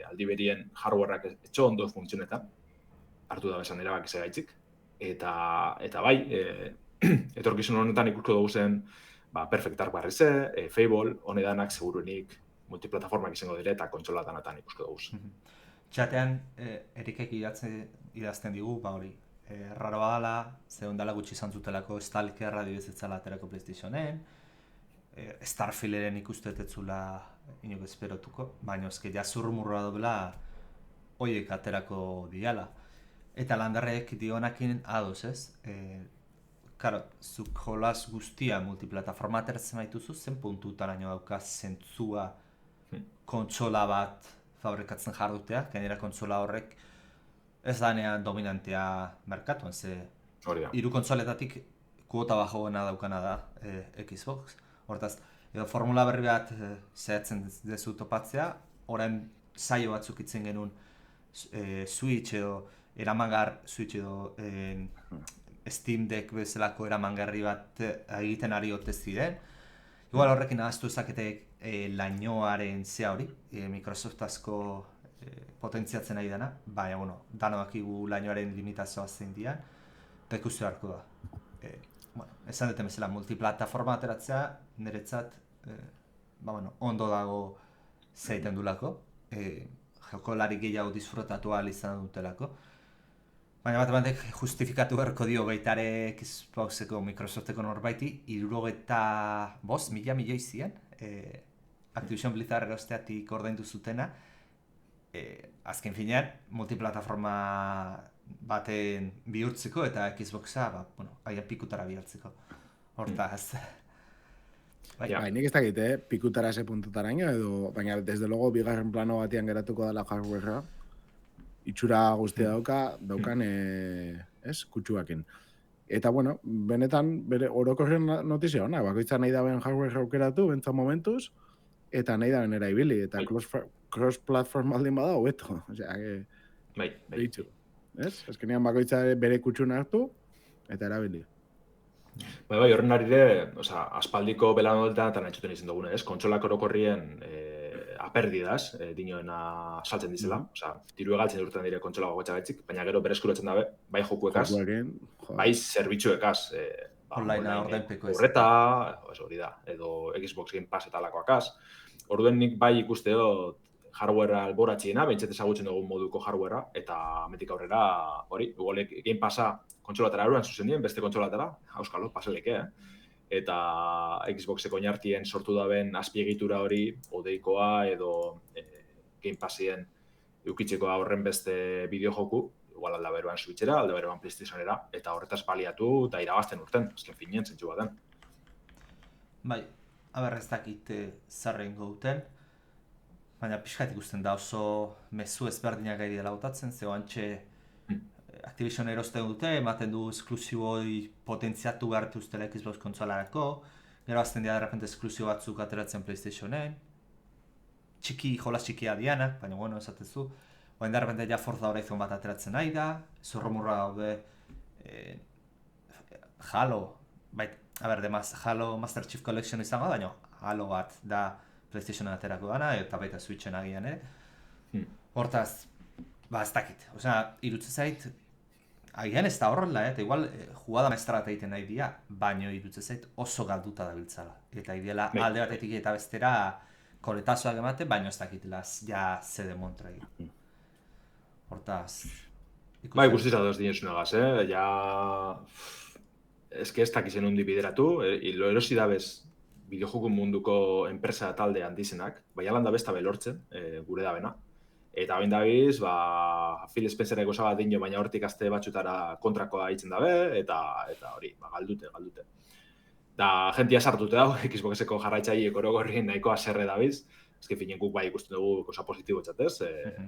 aldi berien hardwareak etxo ondo funtzionetan, hartu da besan erabak gaitzik, eta bai, etorkizun honetan ikusko dugu zen Perfect Dark barrize, Fable, honedanak seguruenik multiplataformak izango dire eta kontsolatan ikusko dugu. Txatean, Erikek idazten digu, hori, raro badala, zehondala gutxi izan zutelako Stalkerra dibezetzala aterako PlayStationen, Starfielderen ikustetetzula inok esperotuko, baina ezke ja zurrumurroa dobela hoiek aterako diala. Eta landarrek dionakin ados, ez? Karo, zuk jolaz guztia multiplataforma atertzen baituzu, zen puntutan aino dauka zentzua kontsola bat fabrikatzen jardutea, gainera kontsola horrek ez danean dominantea merkatuan, ze hiru kontsoletatik kuota bajoena daukana da Xbox. Hortaz, edo formula berri bat zehatzen dezu topatzea, orain saio batzuk itzen genuen Switch edo Steam Deck bezalako eramangarri bat egiten ari ote ziren. Igual horrekin ahaztu ezakete lainoaren zea hori, Microsoftazko potentziatzen ari dena, baina, dano dakigu lainoaren limitazioa zein dian, eta ikustu beharko da. Esan duten bezala, multiplataforma ateratzea, niretzat, ondo dago zeiten dulako, jokolari gehiago disfrutatu ahal izan dutelako. Baina batek justifikatu beharko dio baitare Xboxeko, Microsofteko norbaiti, 75 milioi ziren, Activision Blizzard erosteatik ordaindu zutena, azken finean, multiplataforma baten bihurtzeko eta Xboxa, haien pikutara bihurtzeko. Hortaz. Nik ez dakit, pikutara ze puntutaraino, edo, baina desde logo bigarren plano batean geratuko dela hardwarea, itxura guztia daukan, kutsuakin. Eta, benetan, bere orokorren notizia hona, bakoitza nahi daben hardware aukeratu, bentzan momentuz, eta nahi daben eraibili, eta cross-platform aldin bada, hobeto. Osea, behitxu. Azkenean bakoitza bere kutxuna hartu, eta erabili. Bai, horren arire, aspaldiko belamodetan eta nahi txuten izan dugune, kontsolak orokorrien aperdidaz, dinoena saltzen dizela, diru egaltzen urtean dire kontsola gogotxa gaitzik, baina gero bereskuratzen dabe, bai jokuekaz, bai zerbitzuekaz, online ordainpeko ez. Horreta, hori da, edo Xbox Game Pass eta alakoakaz. Orduen nik bai ikusteo hardwarea alboratxiena, behintzat ezagutzen dugun moduko hardwarea, eta metik aurrera, hori, Game Passa kontsolatara eruan zuzen dien, beste kontsolatara, auskalo, paseleke, eta Xboxeko oinartien sortu daben azpiegitura hori, odeikoa edo Game Passien eukitzekoa horren beste bideojoku, igual alda beruan Switchera, alda beruan PlayStationera, eta horretaz baliatu eta irabazten urten, azken finien zentsu baten. Bai, ez dakit zarren gauten, baina pixkat ikusten da oso mezu ezberdinak gairi dela hautatzen, zeo antxe Activision erosten dute, ematen du esklusiboi potentziatu behartu ustela Xbox kontsolarako, gero azten dira derrepente esklusio batzuk ateratzen PlayStationen, jolas txikia dianak, baina esatezu, oain derrepente ja Forza Horizon bat ateratzen nahi da, zurrumurra daude Halo, Halo Master Chief Collection izango, baina Halo bat da PlayStationen aterako dana, eta baita Switchen agian, Hortaz, ez dakit, irutze zait, agian ez da horrela, eta igual jugada maestra bat egiten nahi dira, baina irutze zait oso galduta dabiltzala. Eta ideala alde batetik eta bestera koletazoak emate, baina ez dakitela ja zede montra egin. Hortaz, Bai, guztiz adoz dinezunagaz, ja... Ez dakizen hundi bideratu, lo erosi dabez bideojoku munduko enpresa talde handizenak, bai alan dabez tabe lortzen, gure dabena. Eta bain dabiz, Phil Spencerreko bat dino, baina hortik aste batxutara kontrakoa hitzen dabe, eta hori, galdute. Da, jentia sartute dago, Xboxeko jarraitzaileek orogorrien nahikoa serre dabiz, ezke finen guk bai ikusten dugu kosa positibo txatez,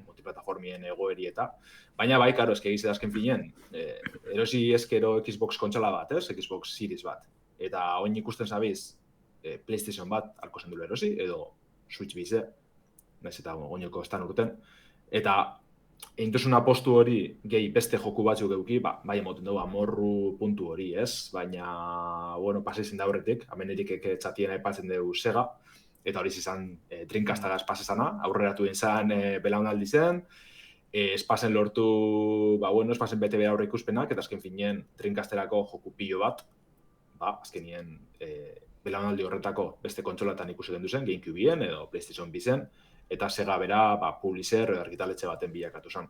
multiplataformien egoeri eta. Baina bai, karo, ezke egize azken finen, erosi ezkero Xbox kontsola bat, Xbox Series bat. Eta oin ikusten zabiz, PlayStation bat alko zen dula erosi, edo Switch bize, nahiz eta oinoko estan urten. Eta eintuzun apostu hori gehi beste joku batzuk euki, bai emoten dugu amorru puntu hori, ez? Baina, bueno, pasezin da horretik, amenerik txatien aipatzen dugu Sega, eta hori izan Dreamcastagaz pasezana, aurreratu izan belaunaldi zen, espazen lortu, espazen bete behar aurre ikuspenak, eta azken finien Dreamcasterako joku pilo bat, azkenien belaunaldi horretako beste kontsolatan ikusi gendu zen, GameCube-en edo PlayStation 2 zen, eta Sega bera publisher edo argitaletxe baten bilakatu zen.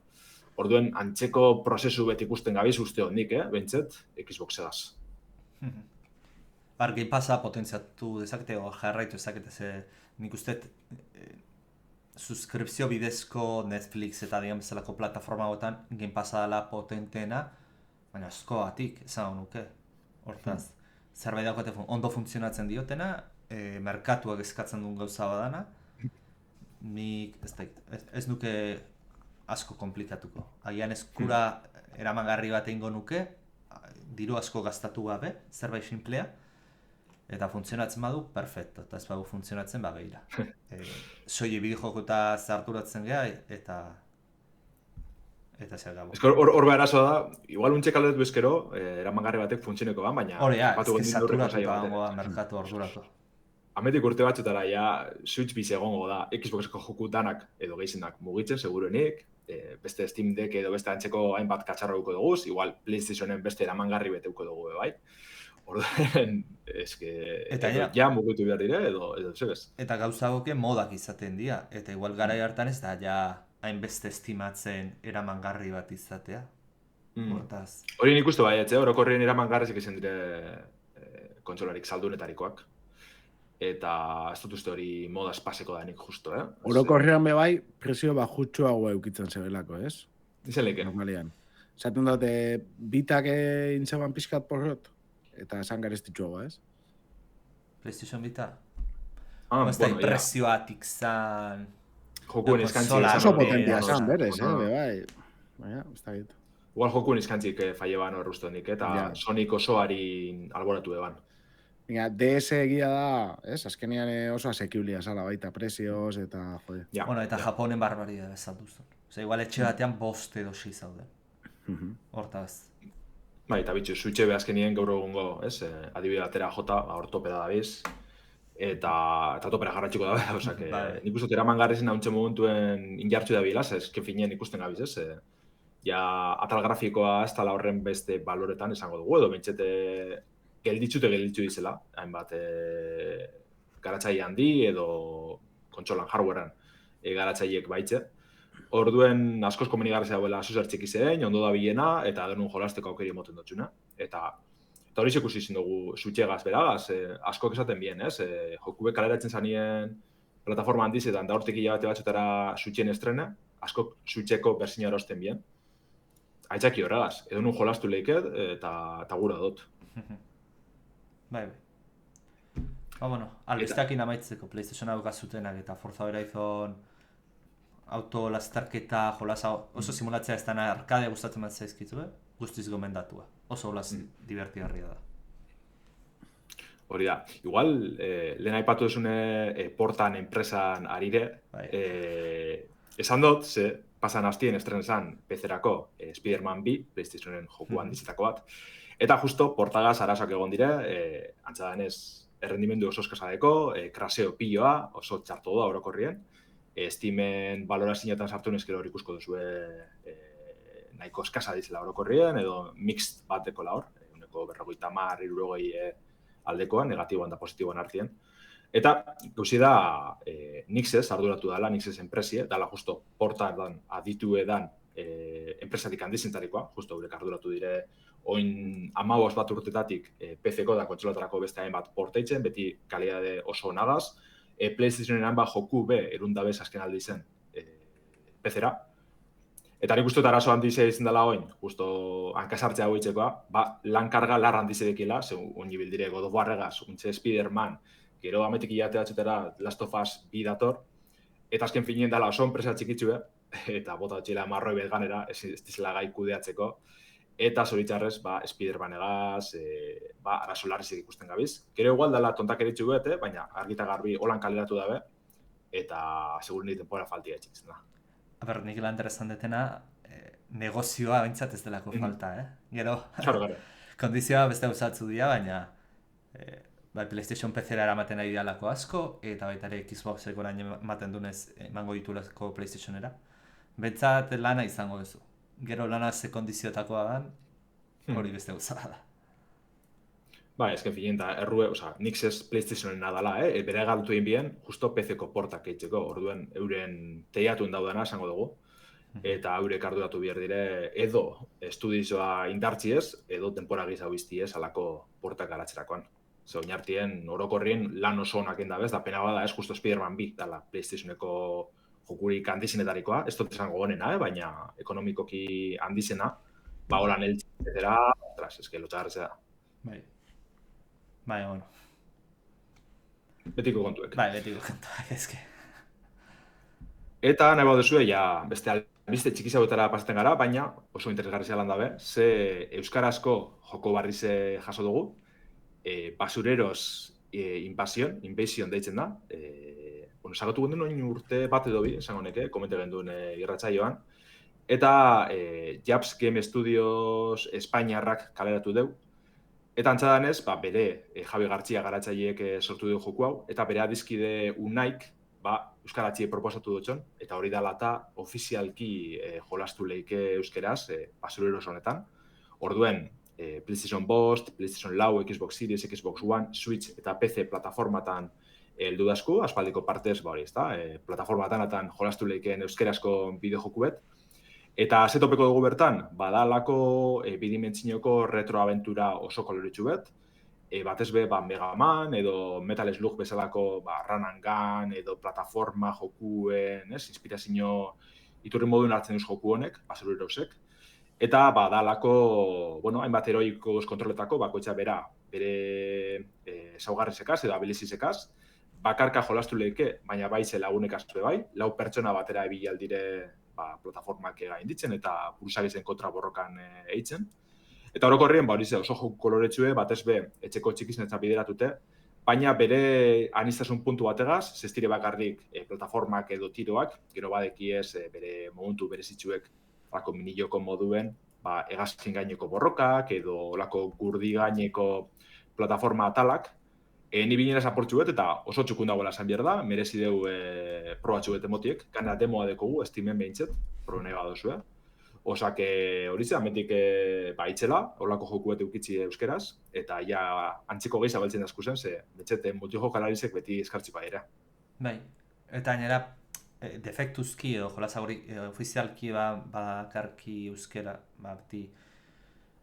Orduen, antzeko prozesu beti ikusten gabiz uste hondik, bentzet, Xbox-egaz. Game Passa potentziatu dezakete, o jarraitu dezakete, nik uste suskripzio bidezko Netflix eta digan bezalako plataforma gotan Game Passa dela potenteena, baina asko batik, esan nuke. Hortaz, zerbait daukate ondo funtzionatzen diotena, merkatuak eskatzen duen gauza badana, nik ez nuke asko komplikatuko. Agian eskura eramangarri bat egingo nuke, diru asko gastatu gabe, zerbait simplea, eta funtzionatzen badu, perfecto, eta ez badu funtzionatzen behira. Soile bideo eta zarturatzen geha, eta zer gabo. Hor behar arazoa da, igual untxek aldetu ezkero, eramangarri batek funtzioneko ban, baina... Hori, ez zarturatu da merkatu ordurako. Ametik urte batzutara, Switch bizi egongo da, Xboxeko joku danak edo gehizenak mugitzen, seguruenik, beste Steam Deck edo beste antzeko hainbat katxarra duko dugu, igual PlayStationen beste eramangarri beteuko dugu, bai? Orduen, ja mugitu behar dire, edo zebez. Eta gauza goke modak izaten dira, eta igual garai hartan ez da, ja hainbeste estimatzen eramangarri bat izatea. Hori nik uste bai, orokorrien eramangarrizik izan dire kontsolarik saldunetarikoak. Eta ez dut uste hori modaz paseko da nik justo, Orokorrean bebai, presio bajutxo hau eukitzen zebelako, ez? Izeleke. Normalian. Zaten dute, bitak intzeban pixkat porrot, eta esan garestitxuago, ez? PlayStation Vita? Ez da impresioatik zan... Jokuen eskantzik. Oso potentia zan, berez, bebai. Baina, ez da gitu. Igual jokuen eskantzik falle ban horruztu nik, eta Sonic osoari alboratu eban. DS egia da, ez? Azkenean oso asekiulia zala baita prezioz eta, jode. Bueno, eta Japonen barbaria bezalduzun. Osa, igual etxe batean 5 edo 6 zauden. Hortaz. Bai, eta bitxu, Switche azkenien gaur egungo, ez? Adibide batera jota, ortopeda dabiz. Eta topera jarratxiko dabe, osak, nik uste eramangarri zen hauntxe momentuen injartxu da bilaz, ez finien ikusten gabiz, ez? Ja, atal grafikoa ez tala horren beste baloretan esango dugu, edo bentsete gelditzu dizela, hainbat garatzaile handi edo kontsolan hardwarean garatzaileek baitze. Orduen askoz komenigarri zauela zuzertzik izein, ondo da bilena, eta denun jolasteko aukeri emoten dutxuna. Eta hori ikusi izin dugu Switchegaz beragaz, askok esaten bien, ez? Jokubek kaleratzen zanien plataforma handizetan, da hortik hilabete batzutara Switchen estrena, askok Switcheko berzina erosten bien. Aitzaki horregaz, edo nun jolastu leiket, eta gura dut. Bai. Bueno, albisteakin amaitzeko PlayStation hau gazutenak eta Forza Horizon autolastarketa jolasa oso simulatzea ez dena arkadea gustatzen bat zaizkitu, guztiz gomendatua. Oso jolas divertigarria da. Hori da. Igual, lehen aipatu duzune portan enpresan arire, esan dut, pasan hastien estrenezan PC-erako Spider-Man 2, PlayStationen joku handizetako bat. Eta justo, portagaz arazoak egon dire, antzadanez errendimendu oso eskasadeko, kraseo piloa, oso txartu da orokorrien. Steamen balorazinetan sartu neskero hori ikusko duzue nahiko eskasa dizela orokorrien, edo mixed bat dekola hor, uneko 50, 60 aldekoan, negatiboan da positiboan hartien. Eta, gauzi da, Nixes arduratu dela, Nixes enpresie, dala justo portan aditu edan enpresatik handizentarikoa, justo eurek arduratu dire, oin 15 bat urtetatik PC-ko da kontsolatarako beste hainbat porteitzen, beti kalidade oso onagaz, PlayStationen hanba joku be erundabez azken aldi zen PC-ra. Eta nik uste arazo handize izan dela oin, justo hankasartzea hau itxekoa, lan karga lar handize dekila, oin bildire God of Warregaz, untxe Spider-Man, gero ametik iatea txutera Last of Us 2 dator, eta azken finien dela oso enpresa txikitzue, eta bota txila marroi bezganera, ez dizela gai kudeatzeko, eta zoritxarrez, Spider-Man egaz, arazo larrizik ikusten gabiz. Gero igual dela tontak eritxu bete, baina argita garbi holan kaleratu dabe, eta segur ni tempora faltia etxitzen da. Aber, nik lan interesan detena, negozioa bintzat ez delako falta, Gero, kondizioa beste usatzu dira, baina PlayStation PC-era eramaten ari dialako asko, eta baita ere Xbox-eko orain ematen dunez emango ditulako PlayStation-era. Bentsat lana izango duzu. Gero lana ze kondiziotakoa dan, hori beste guzara da. Ezken filen, nik ez PlayStationen nadala, bere galtu egin bien, justo PC-ko portak eitzeko, orduen euren teiatuen daudana esango dugu, eta eurek arduratu behar dire, edo estudioa indartziez, edo tempora gizau iztiez alako portak garatzerakoan. Ze oinartien, orokorrien lan oso onak endabez, da pena bada ez justo Spider-Man 2, dala PlayStationeko jokurik handizenetarikoa, ez dut esango honena, baina ekonomikoki handizena, holan eltzetera, eske lotxagarrezea da. Bueno. Betiko kontuek. Betiko kontuek, ezke. Eta nahi bauduzue, beste albiste txikizauetara pasaten gara, baina oso interesgarri zelan dabe, ze euskarazko joko barrize jaso dugu, Basureros Invasion deitzen da. Zagatu genduen oin urte bat edo bi, esango neke, komente genduen irratsaioan. Eta Japs Game Studios Espainiarrak kaleratu deu. Eta antzadanez, bere Javi Gartzia garatzaileek sortu du joku hau, eta bere adizkide Unaik euskaratzie proposatu dutxon, eta hori dela eta ofizialki jolastu leike euskeraz Basureros honetan. Orduen, PlayStation 5, PlayStation 4, Xbox Series, Xbox One, Switch eta PC plataformatan heldu dazku, aspaldiko partez, plataformatan jolastu leikeen euskerazko bideojoku bet. Eta ze topeko dugu bertan, badalako bidimentzinoko retroaventura oso koloritxu bet, batez be Mega Man edo Metal Slug bezalako Run and Gun edo plataforma jokuen, inspirazio iturri moduen hartzen duz joku honek, Basurerosek. Eta badalako, hainbat heroikoz kontroletako, bakoitza bere saugarrizekaz edo abilizizekaz, bakarka jolastu leike, baina baize lagunekaz bai, 4 pertsona batera ebilaldire plataformak egin ditzen eta buruzagizen kontra borrokan eitzen. Eta orokorrien, oso joku koloretsue, batez be, etxeko txikizenetza bideratute, baina bere aniztasun puntu bategaz, zestire bakarrik plataformak edo tiroak, gero badekiez bere momentu berezitzuek lako minijoko moduen, hegazkin gaineko borrokak edo olako gurdi gaineko plataforma atalak. Ni binera zaportxu bet, eta oso txukun dagoela esan behar da, merezi deu probatxu bet emotiek, gana demoa dekogu, estimen behintzet, pronega dozue. Osak hori ze, ametik itxela, horlako joku bet eukitzi euskeraz, eta ja antziko gehi zabaltzen dazku zen, ze betxete multijokalarizek beti eskartzipa dira. Eta gainera, defektuzki edo jolazagori ofizialki bakarki euskera, beti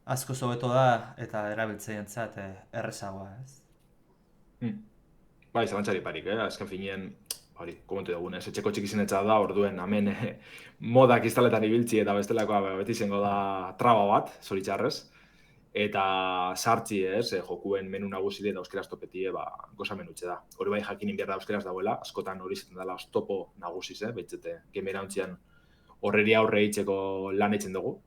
asko zobeto da eta erabiltzaientzat errezagoa, ez? Zalantzari parik, azken finien, komentu dugun, etxeko txikizenetza da, orduen, hemen modak instaletan ibiltzi eta bestelakoa beti zengo da traba bat, zoritxarrez, eta sartzi jokuen menu naguside eta euskeraz topetie, goza menutxe da. Hori jakinin behar da euskeraz dauela, askotan hori zaten dela topo nagusiz, behitzete, gemera ontzian horreri aurre eitzeko lan eitzen dugu.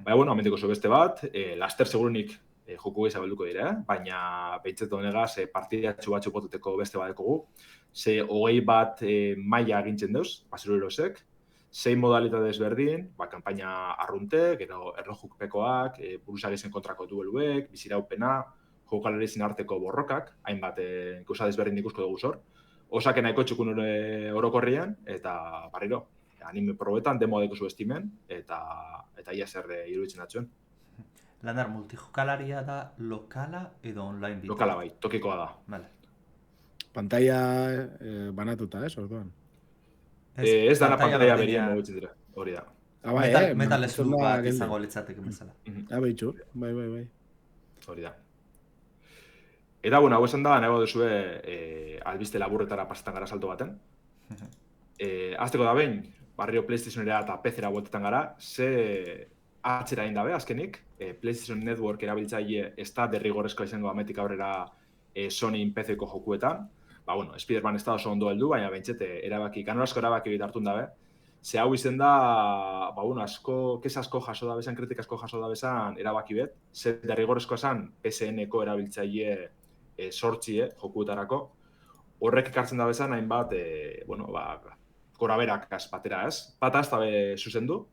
Amentiko zo beste bat, laster segurunik joku gehi zabelduko dira, baina behitzet honegaz partidatxu batxu potuteko beste badekogu. Ze 21 maila agintzen deuz, Basurerosek, 6 modalitate desberdin, kanpaina arrunte, gero erlojukpekoak, buruzagizen kontrako dueluek, biziraupena, jokalarezin arteko borrokak, hainbat gauza desberdin ikusko dugu zor. Osake nahiko txukun orokorrian, eta barriro, anime probetan, demo dekozu estimen, eta ia zer iruditzen datzuen. Landar, multijokalaria da lokala edo online bidea? Lokala bai, tokikoa da. Vale. Pantalla banatuta, orduan? Ez dana pantalla berien mugitzen dira, hori da. Metal eslu bat izango litzateke bezala. Behitxu, bai. Hori da. Eta, hau esan da, nago duzue albiste laburretara pasetan gara salto baten. Azteko da behin, barrio PlayStationera eta PC-era bueltetan gara, ze atzera egin dabe, azkenik, PlayStation Network erabiltzaile ez da derrigorezkoa izango ametik aurrera Sony PC-ko jokuetan. Spider-Man ez da oso ondo heldu, baina bentsete kanorazko erabaki bit hartun dabe. Ze hau izen da, kes asko jaso da bezan, kritik asko jaso da bezan erabaki bet. Ze derrigorezkoa esan PSN-ko erabiltzaile sortzie jokuetarako. Horrek ekartzen da bezan, hainbat, goraberak batera ez. Bata ez dabe zuzendu.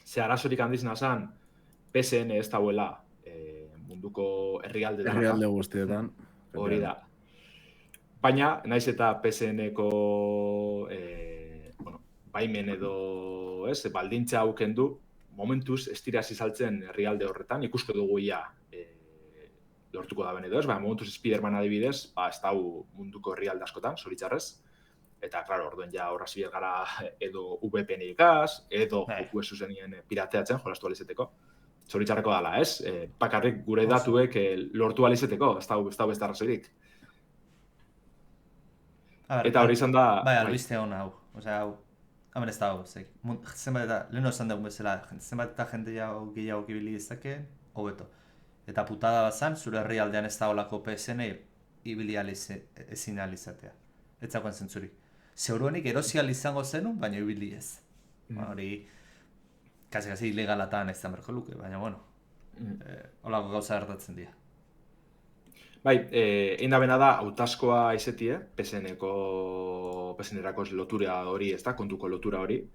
Ze arazorik handizena zen, PSN ez dauela munduko herrialde guztietan. Hori da. Baina, naiz eta PSN-ko baimen edo baldintza hauken du, momentuz ez dira saltzen herrialde horretan, ikusko dugu ia lortuko da ben edo ez, baina momentuz Spider-Man adibidez, ez dau munduko herrialde askotan, zoritzarrez. Eta, klaro, orduen ja horra zibier gara edo VPN ikaz, edo joku ez zuzenien pirateatzen, jolastu alizeteko. Zoritzarreko dala, ez? Bakarrik gure datuek lortu alizeteko, ez dau beste arrazoirik. Eta hori izan da... Bai, albiste hona hau. Osea, hau, hemen ez da hau, zenbat eta, leheno esan dugu bezala, zenbat eta jende gehiago ibili dezakeen, hobeto. Eta putada bazan, zure herrialdean ez da holako PSN ibili ezin alizatea. Ez zagoen zentzurik. Zeuruenik erosial izango zenun, baina ibili ez. Hori, kasi ilegalatan ez da merko luke, baina bueno, holako gauza gertatzen dira. Bai, egin da bena da, hautazkoa izetie, PSN-erako lotura hori, ez da, kontuko lotura hori.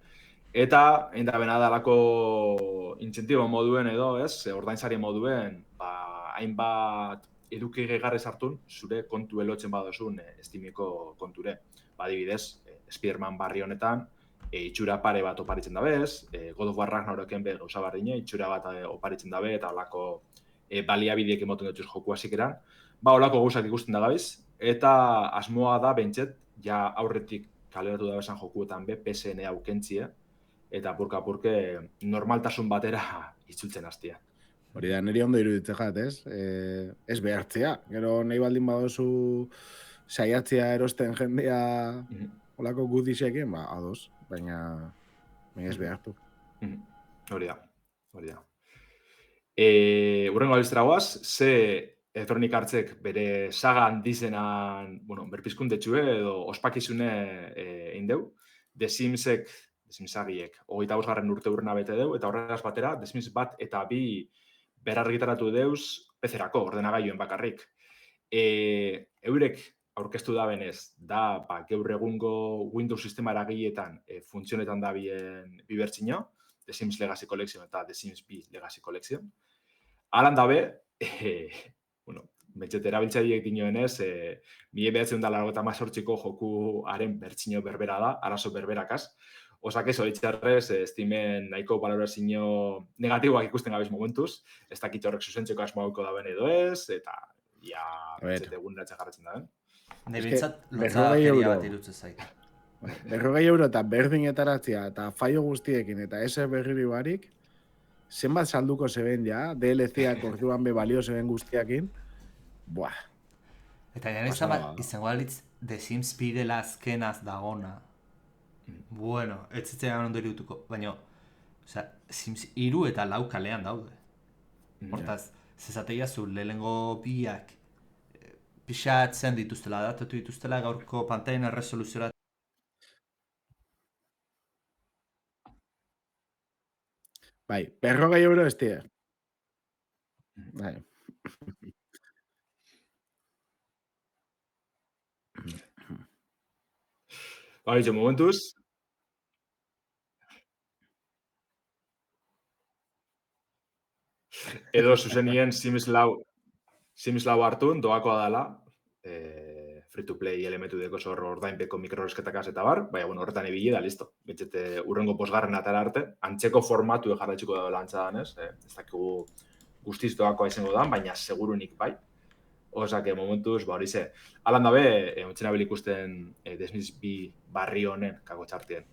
Eta, egin da bena da, lako intzentibo moduen edo, ez, ordainsari moduen, hainbat eduki gehigarrez hartun, zure kontu elotzen badozun Steameko konture. Adibidez, Spider-Man barri honetan, itxura pare bat oparitzen dabez, God of War Ragnaroken be gauza bardine, itxura bat oparitzen dabe, eta holako baliabideek emoten dutuz joku hasikeran. Holako gauzak ikusten da gabiz, eta asmoa da bentset, ja aurretik kaleratu da bezan jokuetan be, PSN aukentzie, eta apurka-apurke normaltasun batera itzultzen hastia. Hori da, niri ondo iruditzen jat, ez? Ez behartzea, gero nahi baldin badozu saiatzea erosten jendea olako gudisekin, ados, baina ez behartu. Hori da. Urrengo albistera goaz, ze Electronic Artsek bere saga handizenan, berpizkundetxue edo ospakizune egin deu. The Simsagiek, 25. urte urrena bete deu, eta horregaz batera, The Sims 1 eta 2 berrargitaratu deuz PC-erako, ordenagailuen bakarrik. Eurek aurkeztu da benez, da gaur egungo Windows sistema eragietan funtzionetan da bibertzino, The Sims Legacy Collection eta The Sims 2 Legacy Collection. Alan dabe, betxet erabiltzaileek dinoenez, 1988ko jokuaren bertzino berbera da, arazo berberakaz. Osake, zoritxarrez, Steamen nahiko balorazio negatiboak ikusten gabiz momentuz, ez dakit horrek zuzentzeko asmoauko da ben edo ez, eta ja, betxet egun ratxa jarratzen da ben. Nebintzat lotzakeria bat irutzen zait. 40 euro eta berdinetaratzea eta faio guztiekin eta ese berriri barik, zenbat salduko zeben ja, DLC-ak orduan be balio zeben guztiakin, buah. Eta izango alitz The Sims pirela azkenaz dagona. Bueno, ez zitzen ondo irutuko, baina Sims 3 eta 4 kalean daude. Hortaz, zezateia zu lehengo biak pixatzen dituztela, datatu dituztela gaurko pantailen erresoluziora. Bai, 40 euro ez dira. Bai. Baitxo, momentuz. Edo zuzenien Sims 4 hartun, doakoa dela, free-to-play elementu deko zorro ordainpeko mikroresketakaz eta bar, baina horretan ibili da, listo. Betxete, urrengo posgarren atara arte, antzeko formatu jarraitxiko da lantzadan, ez? Ez dakigu guztiz doakoa izango da, baina segurunik bai. Osake, momentuz, hori ze. Alan dabe, ontzena ikusten The Sims 2 barri honen, kako txartien,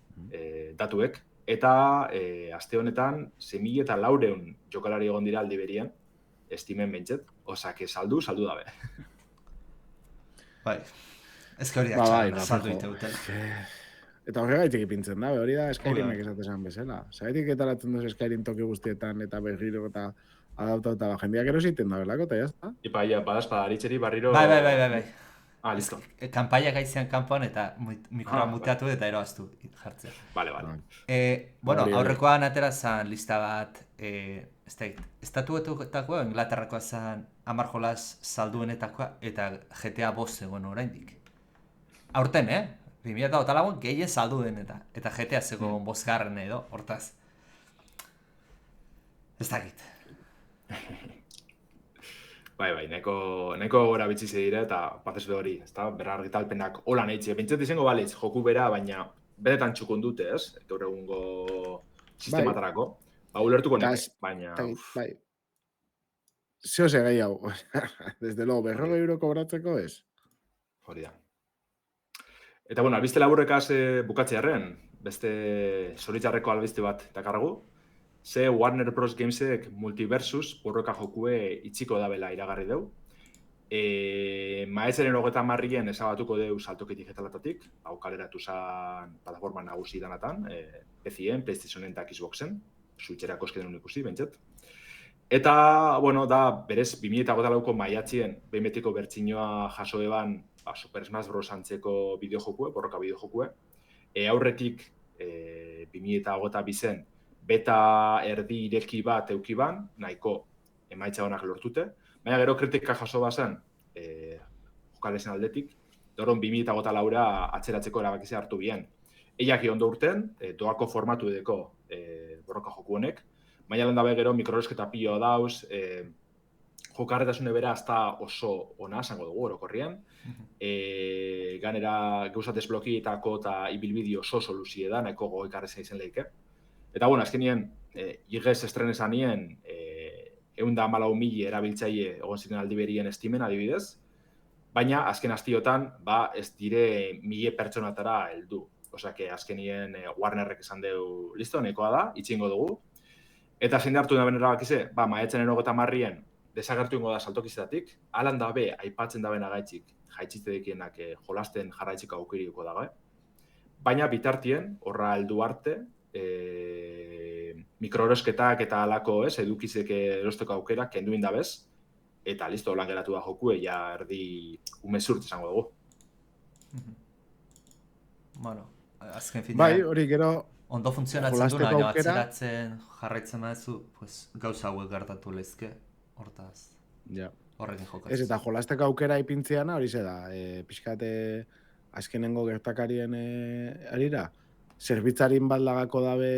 datuek, eta aste honetan 6.400 jokalari egon dira aldi berien, estimen behintzet, osake saldu dabe. Bai, ezke hori da Bai, txarra, saldu iteuten. Eta horregaitik ipintzen da, hori da Skyrimek esatesan bezala. Zagaitik etaratzen duz Skyrim toki guztietan eta berriro eta adaptauta jendeak erositen da, belako, eta jazta. Ipa, badaritzeri barriro... Bai. Ah, listo. Kanpaia gaitzean kanpoan eta mikroa muteatu eta eroaztu jartzea. Vale. Bueno, aurrekoan atera zan lista bat, estatuetutakoa, Inglaterrakoa zan 10 jolas salduenetakoa eta GTA 5 zegoen oraindik. Aurten, 2008 gehien salduen eta GTA zegoen 5 edo, hortaz. Ez dakit. Bai, nahiko gora bitzize dire eta patezu hori, ezta? Berra argitalpenak hola nahitxe. Bintzat izango balitz joku bera, baina benetan txukun dute, ez? Gaur egungo sistematarako. Ba, ulertuko neke, baina... Bai. Zeo ze gai hau. Desde luego, 40 euro kobratzeko ez? Hori da. Eta, bueno, albiste laburrekaz bukatzearen, beste zoritxarreko albiste bat dakargu. Ze Warner Bros. Gamesek Multiversus borroka jokue itxiko dabela iragarri deu. Maetzaren 30 ezabatuko deu saltoki digitalatatik, hau kaleratu zan plataforma nagusi danatan, PC-en, PlayStationen eta Xboxen, Switcherako eskedun ikusi, bentzet. Eta, bueno, da, berez, 2008ko maiatzien, behin betiko bertsinoa jaso eban Super Smash Bros. Antzeko bideojokue, borroka bideojokue. Aurretik, 2022 beta erdi ireki bat eukiban, nahiko emaitza honak lortute. Baina gero kritika jaso bazen, jokalesen aldetik, doron 2024 atzeratzeko erabakize hartu bien. Eiak ondo urten, doako formatu edeko borroka joku honek, baina lehen dabe gero mikroerosketa pilo dauz, jokarretasune bera hasta oso ona, esango dugu orokorrian. Ganera gauzat desblokietako eta ibilbideo oso soluzie da, nahiko goikarreza izen lehike. Eta, bueno, azkenien, igez estrenesan nien, 114.000 erabiltzaile egon ziren aldi berien estimen adibidez, baina azken astiotan, ez dire 1.000 pertsonatara heldu. Osea, azkenien Warnerrek esan deu, listo, nekoa da, itxingo dugu. Eta zein hartu da ben erabakize, maetzen 30 desagertu ingo da saltokizetatik, alan dabe, aipatzen daben agaitzik, jaitzite dekienak jolasten jarraitziko aukiriko dago. Baina bitartien, horra heldu arte, mikroerosketak eta alako, edukizek erosteko aukera, kenduin dabez, eta listo, holan geratu da jokue, ja erdi umezurt izango dugu. Bueno, azken finean... Bai, hori gero... Ondo funtzionatzen du, baina atzeratzen jarraitzen badezu, gauza hauek gertatu lezke, hortaz. Horrekin jokatzen. Ez, eta jolasteko aukera ipintzeana hori ze da, pixkate azkenengo gertakarien arira, zerbitzarin baldagako dabe...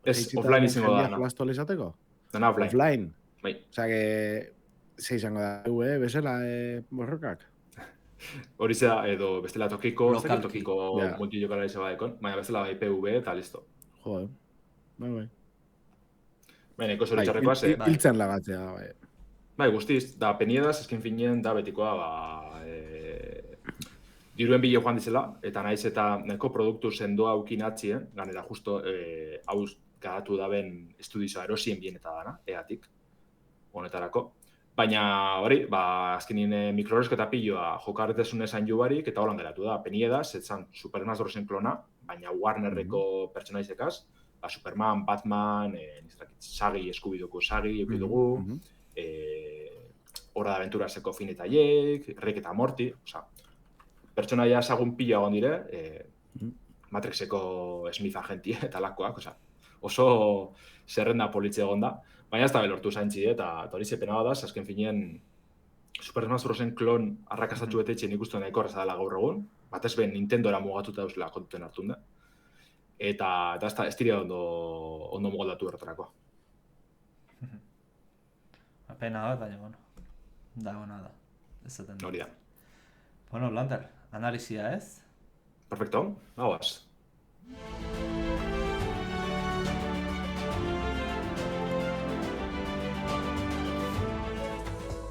Ez, offline izango da, no? Jolastu alizateko? Dena offline. Offline? Bai. Osa, ze izango da, bezala borrokak? Hori zeda, edo bestela tokiko yeah. multijokalari zebadekon, baina bestela IPV eta listo. Jode, bai. Baina, eko zoritxarrekoa ze... Hiltzen lagatzea, bai. Bai, guztiz, da peniedaz, eskin finien, da betikoa, diruen bilo joan dizela, eta naiz eta neko produktu sendoa aukinatzien, ganera justo hau garatu daben estudioa erosien bien eta dana, eatik, honetarako. Baina hori, azkenin mikroeroskeeta piloa jokarretesun esan jubarik, eta holan geratu da, peniedaz, etzan Super Smash Brosen klona, baina Warnerreko pertsonaizekaz, Superman, Batman, Sagi, Scooby-Dooko Sagi, eukidugu, Hora de Aventuraseko Finn eta Jake, Rick eta Morty, oza, pertsonaia esagun pila egon dire, Matrixeko Smith agentie eta lakoak, oso zerrenda politxe egon da, baina ez da belortu zaintzi, eta hori zepena da, azken finean Super Smash Brosen klon arrakastatxu betetxen ikusten nahiko horreza dela gaur egun, batez ben Nintendora mugatuta dauzela kontuten hartun da, eta ez dira ondo mugoldatu horretarako. Pena bat, baina, bueno, dagoena da. Hori da. Bueno, Lander, analizia ez? Perfecto, hauaz.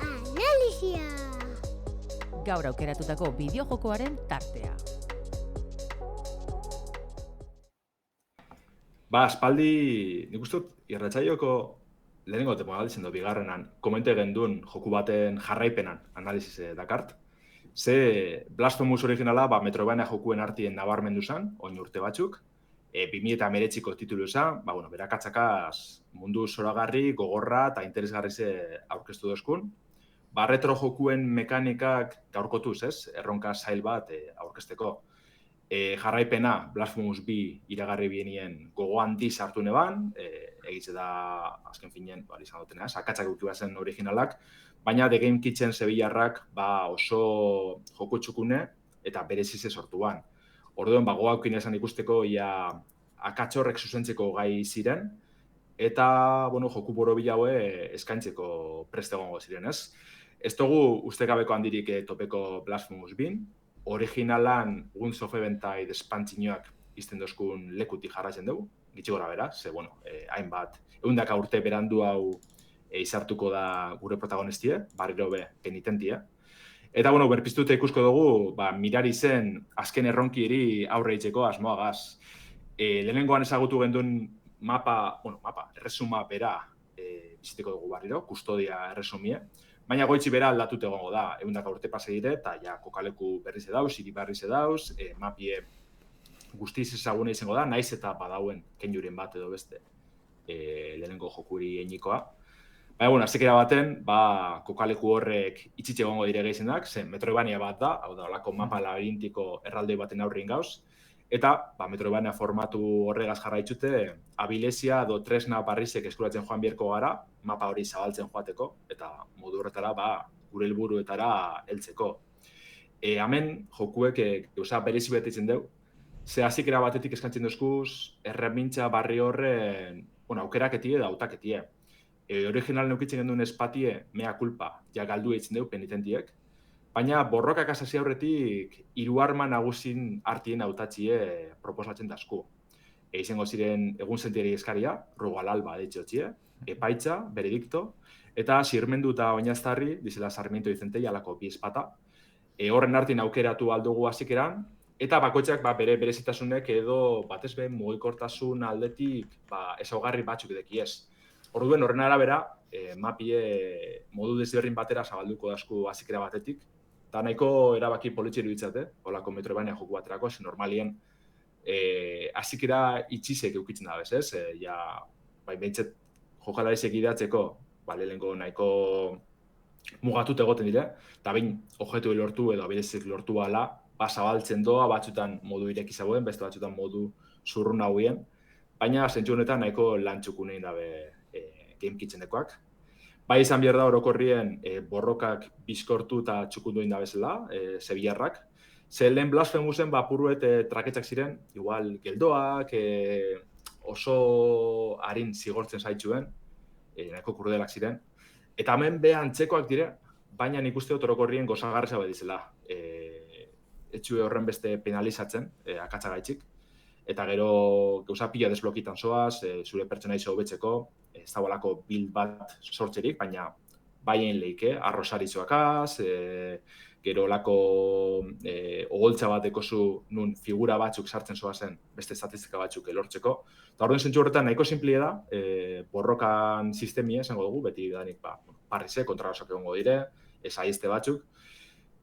Analizia! Gaur aukeratutako bideojokoaren tartea. Aspaldi, nik uste dut, irratsaioko lehenengo temporada izan bigarrenan, komente gendun joku baten jarraipenan analizize dakart. Ze Blasphemous originala, Metroidvania jokuen artien nabarmendu zen, oin urte batzuk, 2019ko titulu zen, berakatzakaz mundu zoragarri, gogorra eta interesgarri ze aurkeztu dozkun. Retro jokuen mekanikak gaurkotuz, ez? Erronka zail bat aurkezteko. Jarraipena, Blasphemous 2 iragarri bienien gogo handi sartu neban, egitze da, azken finen, izan dutena, akatzak gutu zen originalak, baina The Game Kitchen Sevillarrak oso joku txukune eta berezize sortuan. Orduan, gogoakin esan ikusteko ia akatxorrek zuzentzeko gai ziren, eta, joku borobila haue eskaintzeko preste egongo ziren, ez? Ez dugu ustekabeko handirik topeko Blasphemous 2, originalan Guns of Eventide espantzinoak izten dozkun lekutik jarratzen dugu, gitxi gora bera, ze, hainbat, 100 urte berandu hau izartuko da gure protagonistie, barriro be penitentia. Eta, berpiztute ikusko dugu, mirari zen azken erronkieri aurre itzeko asmoagaz. Lehenengoan ezagutu genduen erresuma bera biziteko dugu barriro, kustodia erresumie, baina goitzi bera aldatut egongo da, 100 urte pase dire, eta kokaleku berriz edauz, hiri berriz edauz, mapie guztiz ezaguna izango da, naiz eta badauen kenjuren bat edo beste lehenengo jokuri einikoa. Baina, azekera baten, kokaleku horrek itxitxe egongo dire gehizenak, zen Metroidvania bat da, hau da, olako mapa labirintiko erraldoi baten aurrien gauz, eta Metroidvania formatu horregaz jarraitzute, abilesia edo tresna barrizek eskuratzen joan bierko gara, mapa hori zabaltzen joateko, eta modu horretara gure helburuetara heltzeko. Hemen jokuek gauza berezi betetzen dugu, ze azikera batetik eskantzen duzkuz, erremintza barri horren aukeraketie da hautaketie. Original neukitzen genduen espatie, mea kulpa, galdu eitzen dugu penitentiek, baina borrokak asasi aurretik 3 arma nagusin artien hautatxie proposatzen dazku. Izango ziren egun sentieri eskaria, Rugalalba deitxotxie, Epaitza, Beredikto, eta Sirmendu eta Oinaztarri, dizela Sarmiento Dicentei, alako bi espata. Horren artien aukeratu aldugu azikeran, eta bakoitzak bere berezitasunek edo batez be mugikortasun aldetik ezaugarri batzuk edekiez. Orduen horren arabera, mapie modu desberdin batera zabalduko dazku azikera batetik, eta nahiko erabaki politxeru ditzate, holako Metroidvania joku baterako, ze normalien azikera itxizek eukitzen da bez, ez? Behintzet jokalarizek idatzeko, lehenko nahiko mugatut egoten dire, eta behin objektu lortu edo abidezik lortu ala, zabaltzen doa, batzutan modu ireki zagoen, beste batzutan modu zurrun hauien, baina zentsu honetan nahiko lantxukunein dabe Game Kitchenekoak. Bai izan behar da orokorrien borrokak bizkortu eta txukundu inda bezala, Sevillarrak. Ze lehen Blasphemousen puruet traketzak ziren, igual geldoak, oso harin zigortzen zaitzuen, nahiko kurdelak ziren. Eta hemen behan txekoak dire, baina nik uste dut orokorrien gozagarri zabe dizela. Etxue horren beste penalizatzen, akatzagaitzik. Eta gero gauza pila desblokitan zoaz, zure pertsonaizo hobetzeko, ez da bolako build bat sortzerik, baina baien leike, arrosarizoakaz, gero olako ogoltza bat ekozu nun figura batzuk sartzen zoazen beste estatistika batzuk elortzeko. Eta orduan zentzu horretan nahiko simplie da, borrokan sistemia esango dugu, beti danik parrize, kontrarosak egongo dire, saizte batzuk,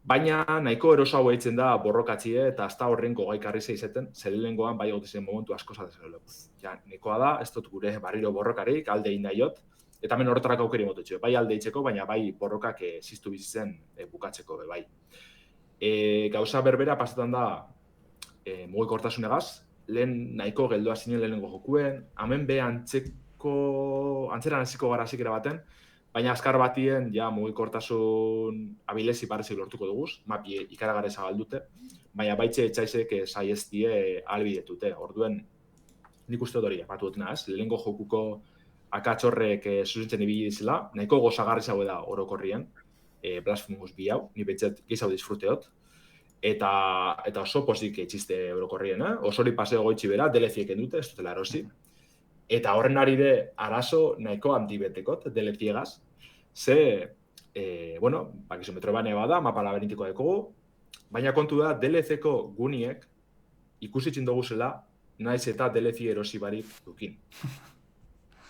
baina nahiko eroso hau eitzen da borrokatzie eta azta horren gogaikarri zeizaten, zelelengoan bai gotezen momentu asko zaten. Nahikoa da, ez dut gure barriro borrokarik, alde indaiot, eta hemen horretarako aukeri mototxo, bai alde itzeko, baina bai borrokak ziztu bizitzen bukatzeko, bai. Gauza berbera pasetan da mugikortasunegaz, lehen nahiko geldoa zinen lehenengo jokuen, hemen be antzeran hasiko gara zikera baten, baina azkar batien mugikortasun abilezi barrezik lortuko duguz, mapi ikaragare zabaldute, baina baitxe etxaizek saiestie albidetute. Orduen nik uste dut hori apatu dutena, ez? Lehenengo jokuko akatxorrek zuzentzen ibili dizela, nahiko gozagarri zaue da orokorrien, Blasphemous 2 hau, ni betzet gizau disfruteot, eta oso pozik etxiste orokorrien, oso hori paseo goitzi bera, DLC-eken dute, ez dutela erosi, eta horren ari de arazo nahiko antibetekot, DLC-egaz, ze, bakizu Metroidvania bada, mapa labirintikoa dekogu, baina kontu da DLC-ko guniek ikusitzen dugu zela naiz eta DLFi erosi barik dukin.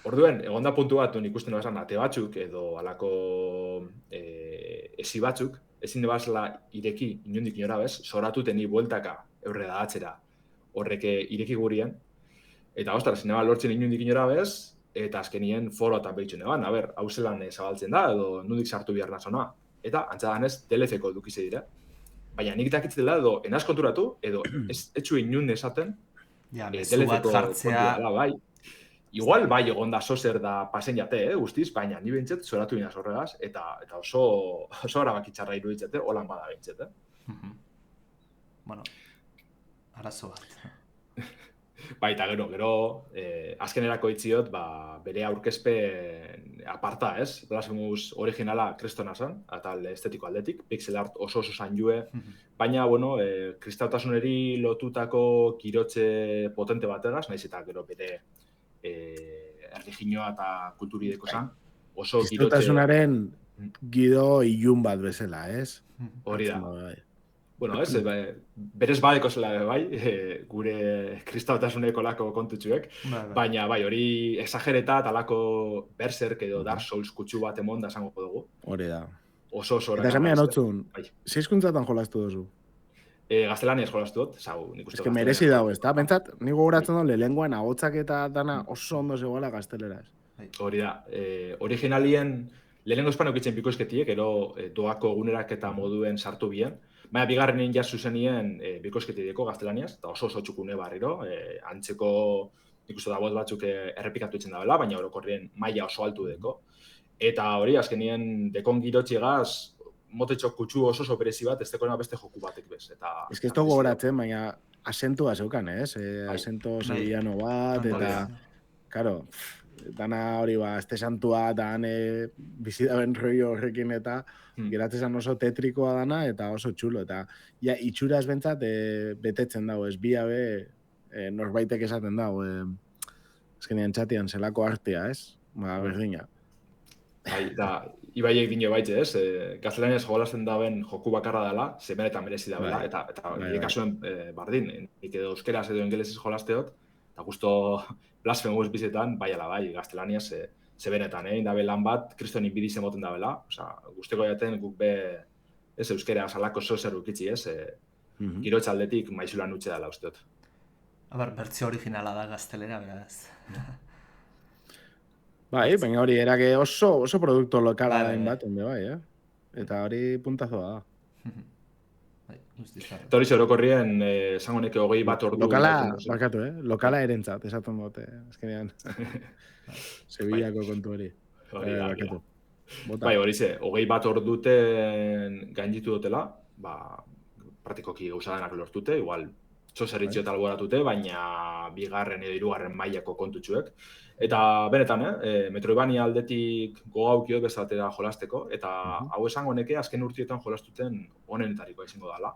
Orduen, egon da puntu bat, ikusten bazan, ate batzuk edo alako esi batzuk, ezin bazla ireki inundik inora bez, zoratuteni bueltaka eurre da atzera horrek ireki gurien, eta ostras, neba lortzen inundik inora bez, eta azkenien foro eta behitxu neban, hau zelan zabaltzen da, edo nundik sartu behar nazona. Eta, antzadanez, DLF-ko dukize dira. Baina nik dakitzen dela, edo enaz konturatu, edo etxu inun esaten, Ja, mezu bat jartzea... bai. Igual bai egon da sozer da pasen jate, guztiz, baina ni behintzet zoratu inaz horregaz, eta oso erabakitxarra iruditzete, holan bada behintzet, Bueno, arazo bat. Bai, eta gero, azkenerako itziot, bere aurkezpen aparta, ez? Blasphemous originala kristona zen, eta estetiko aldetik, pixel art oso zain jue, baina, bueno, kristautasuneri lotutako kirotze potente bategaz, nahiz eta gero bere erligioa eta kulturideko zen, oso kirotze... Kristautasunaren gido ilun bat bezala, ez? Hori da. Bueno, ez, berez badeko zela bai, gure kristautasuneko lako kontutxuek, baina bai, hori exagereta talako berserk edo Dark Souls kutsu bat emon da esango dugu. Hori da. Oso Eta esamean hotzun, zeizkuntzatan jolastu duzu? Gaztelaniaz jolastu dut, nik uste. Ez que merezi dago, ez da? Bentsat, nik gogoratzen dut, lehenguan ahotzak eta dana oso ondo zegoela gazteleraz. Hori da, originalien lehenengo espan eukitzen bikoizketiek, ero doako egunerak eta moduen sartu bien, baina bigarrenin ja zuzenien bikoizketieko gaztelaniaz, eta oso txukune barriro, antzeko nik uste da bot batzuk errepikatu itzen da bela, baina orokorrien maila oso altu deko. Eta hori, azkenien dekon girotxigaz, motetxo kutsu oso berezi bat, ez dekoena beste joku batek bez. Ez que ez dugu goratzen, baina asentua zeukan, ez? Asento sevillano bat, eta, karo, dana hori este santua, dan bizidaben rollo horrekin eta geratzen oso tetrikoa dana eta oso txulo. Eta ja, itxuraz bentsat betetzen dago, ez biabe norbaitek esaten dago, ezkenean txatian zelako artea, ez? Berdina. Ibaiek dino baitze, ez? Gaztelaniaz jolasten daben joku bakarra dela, zebenetan merezi da bela, eta nire kasuen bardin, nik edo euskeraz edo ingelesez jolasteot, eta justo Blasphemous bizetan, bai ala bai, gaztelaniaz zebenetan, indabe lan bat, kriston inbidiz emoten da bela, guzteko jaten guk be, ez euskera salako zozer ukitzi, ez? Girotxaldetik maizulan utxe dela usteot. Bertzio originala da gaztelera, beraz. Bai, baina hori, erake oso produkto lokala dain bat, onde bai, Eta hori puntazoa da. Eta hori zerokorrien, zango neke 20 ordu... Lokala erentzat, esaten dute, azkenean. Sevillako kontu hori. Bai, hori ze, 21 orduten gainditu dutela, praktikoki gauzadenak lortute, igual txoserritxio eta alboratute, baina bigarren edo hirugarren mailako kontutxuek. Eta benetan, Metroidvania aldetik gogaukiot bezatera jolasteko, eta hau esango neke azken urtietan jolastuten honenetarikoa izango dela.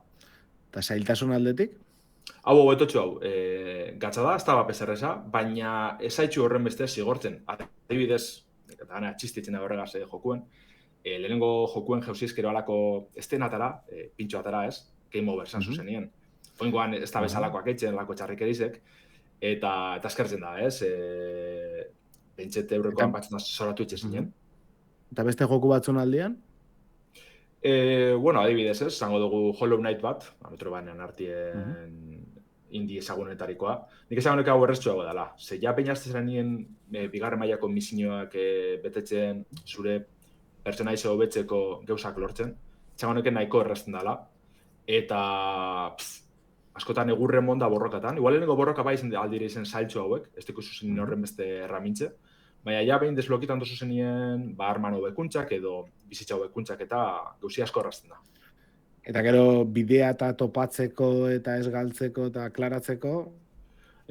Eta zailtasun aldetik? Hau betotxu hau, gatsa da, ez da bezerreza, baina esaitxu horren beste zigortzen. Adibidez, eta txistitzen da horregaz jokuen, lehenengo jokuen jauzizkero alako estenatara, pintxoatara ez, game over zan zuzenien. Oingoan ez da bezalakoak eitzen, lako txarrikerizek, eta eskertzen da, ez? Bentsete eurrekoan batzen zoratu itxe zinen. Eta beste joku batzun aldean? Bueno, adibidez, ez? Zango dugu Hollow Knight bat, Metroidvanian artien indie ezagunetarikoa. Nik ezagunek hau erreztxoago dela. Ze ja peinazte zeranien bigarren mailako misioak betetzen, zure pertsonaizo hobetzeko gauzak lortzen. Ezaguneken nahiko errezten dela. Eta askotan egurren monda borrokatan. Igual lehenengo borroka bai aldire izen zailtxo hauek, ez deko zuzen horren beste erramintze. Baina ja behin desblokitan dozu zenien arman hobekuntzak edo bizitza hobekuntzak eta gauzi asko errazten da. Eta gero bidea eta topatzeko eta ez galtzeko eta klaratzeko?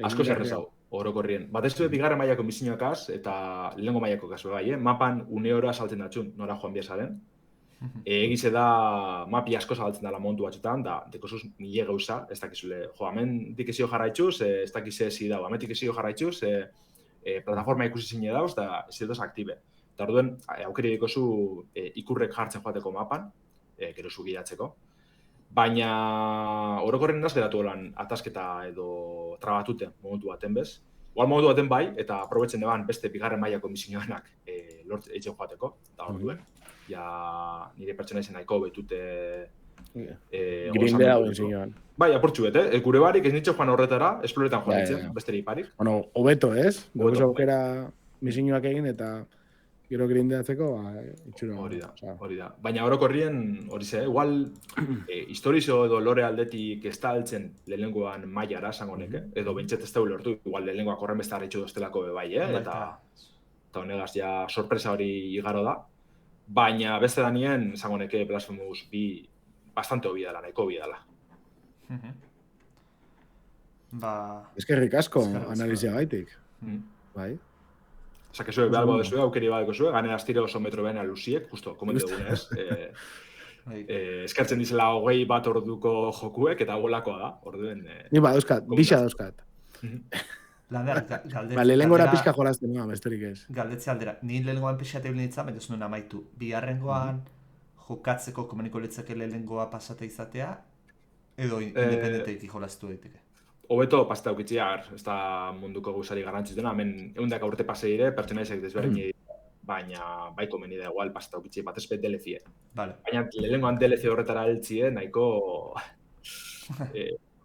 Asko zerrezau, orokorrien. Bat ez du bigarren mailako misioakaz eta lehenengo mailako kasu bai, mapan une hora saltzen datxun nora joan biazaren. Egize da mapi asko zabaltzen dela montu batzutan, da dekosuz mile gauza, ez dakizule, hemen dikizio jarraitxuz, ez dakize ezi dago, hemen dikizio jarraitxuz, plataforma ikusi zine dauz, da ez dut aktibe. Eta orduen, aukeri dikozu ikurrek jartzen joateko mapan, gero zu gidatzeko. Baina orokorren naz geratu lan atasketa edo trabatute momentu baten bez. Igual momentu baten bai, eta aprobetzen eban beste bigarren mailako misioanak lortzen eitzen joateko, eta orduen. Ja nire pertsona izan nahiko betute Grindea hauen zinuan. Bai, apurtxu gure barik ez nitxo joan horretara, esploretan joan ditzen, besterik parik. Bueno, hobeto, ez? Gobez Hobeto, aukera misioak egin eta gero grindeatzeko, itxura. Hori da. Baina orokorrien, hori ze, igual historizo edo lore aldetik ez da altzen lehenengoan mailara esango neke, edo bentset ez da lortu, igual lehenengoak horren beste harritxu doztelako bai, eta honegaz ja sorpresa hori igaro da. Baina beste danien, esango neke Blasphemous 2 bastante hobi dela, nahiko hobi dela. Eskerrik asko analizia gaitik. Bai. Osa, que zue behar badezue, aukeri badeko zue, gane astiro oso metro behena luziek, justo, komentu dugunez. Eskertzen dizela 21 orduko jokuek, eta golakoa da, orduen... Ni dauzkat, bisa dauzkat. Lander, galdetze lehenengora pixka jolazten noa, besterik ez. Galdetze aldera, ni lehenengoan pixate bilinitzen, baina ez nuen amaitu. Bigarrengoan jokatzeko komuniko litzake lehenengoa pasate izatea, edo independenteik jolaztu daiteke. Hobeto pasata ukitzia, ez da munduko guzari garrantziz dena, hemen eundaka urte pase dire, pertsonaizek desberdin baina bai komeni da igual pasata ukitzia bat ezpet DLC. Vale. Baina lehenengoan DLC horretara heltzie, nahiko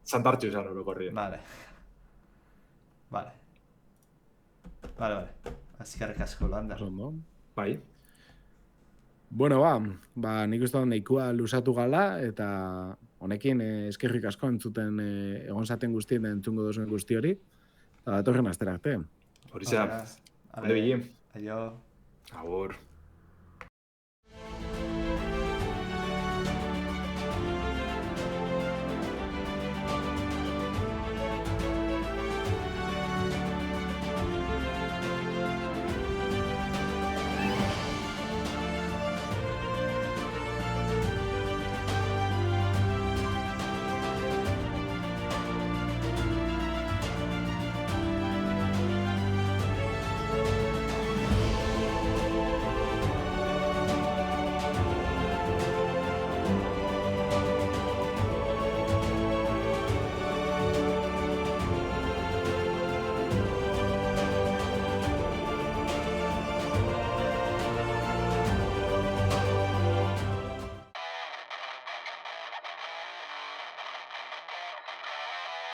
zantartxu izan orokorri. Vale. Azkarrik asko Lander. Bai. Bueno, nik uste dut nahikoa lusatu gala, eta honekin eskerrik asko entzuten egon zaten guztien entzungo duzuen guzti hori, eta datorren astera arte. Hori zera, hande bilin. Aio. Agur.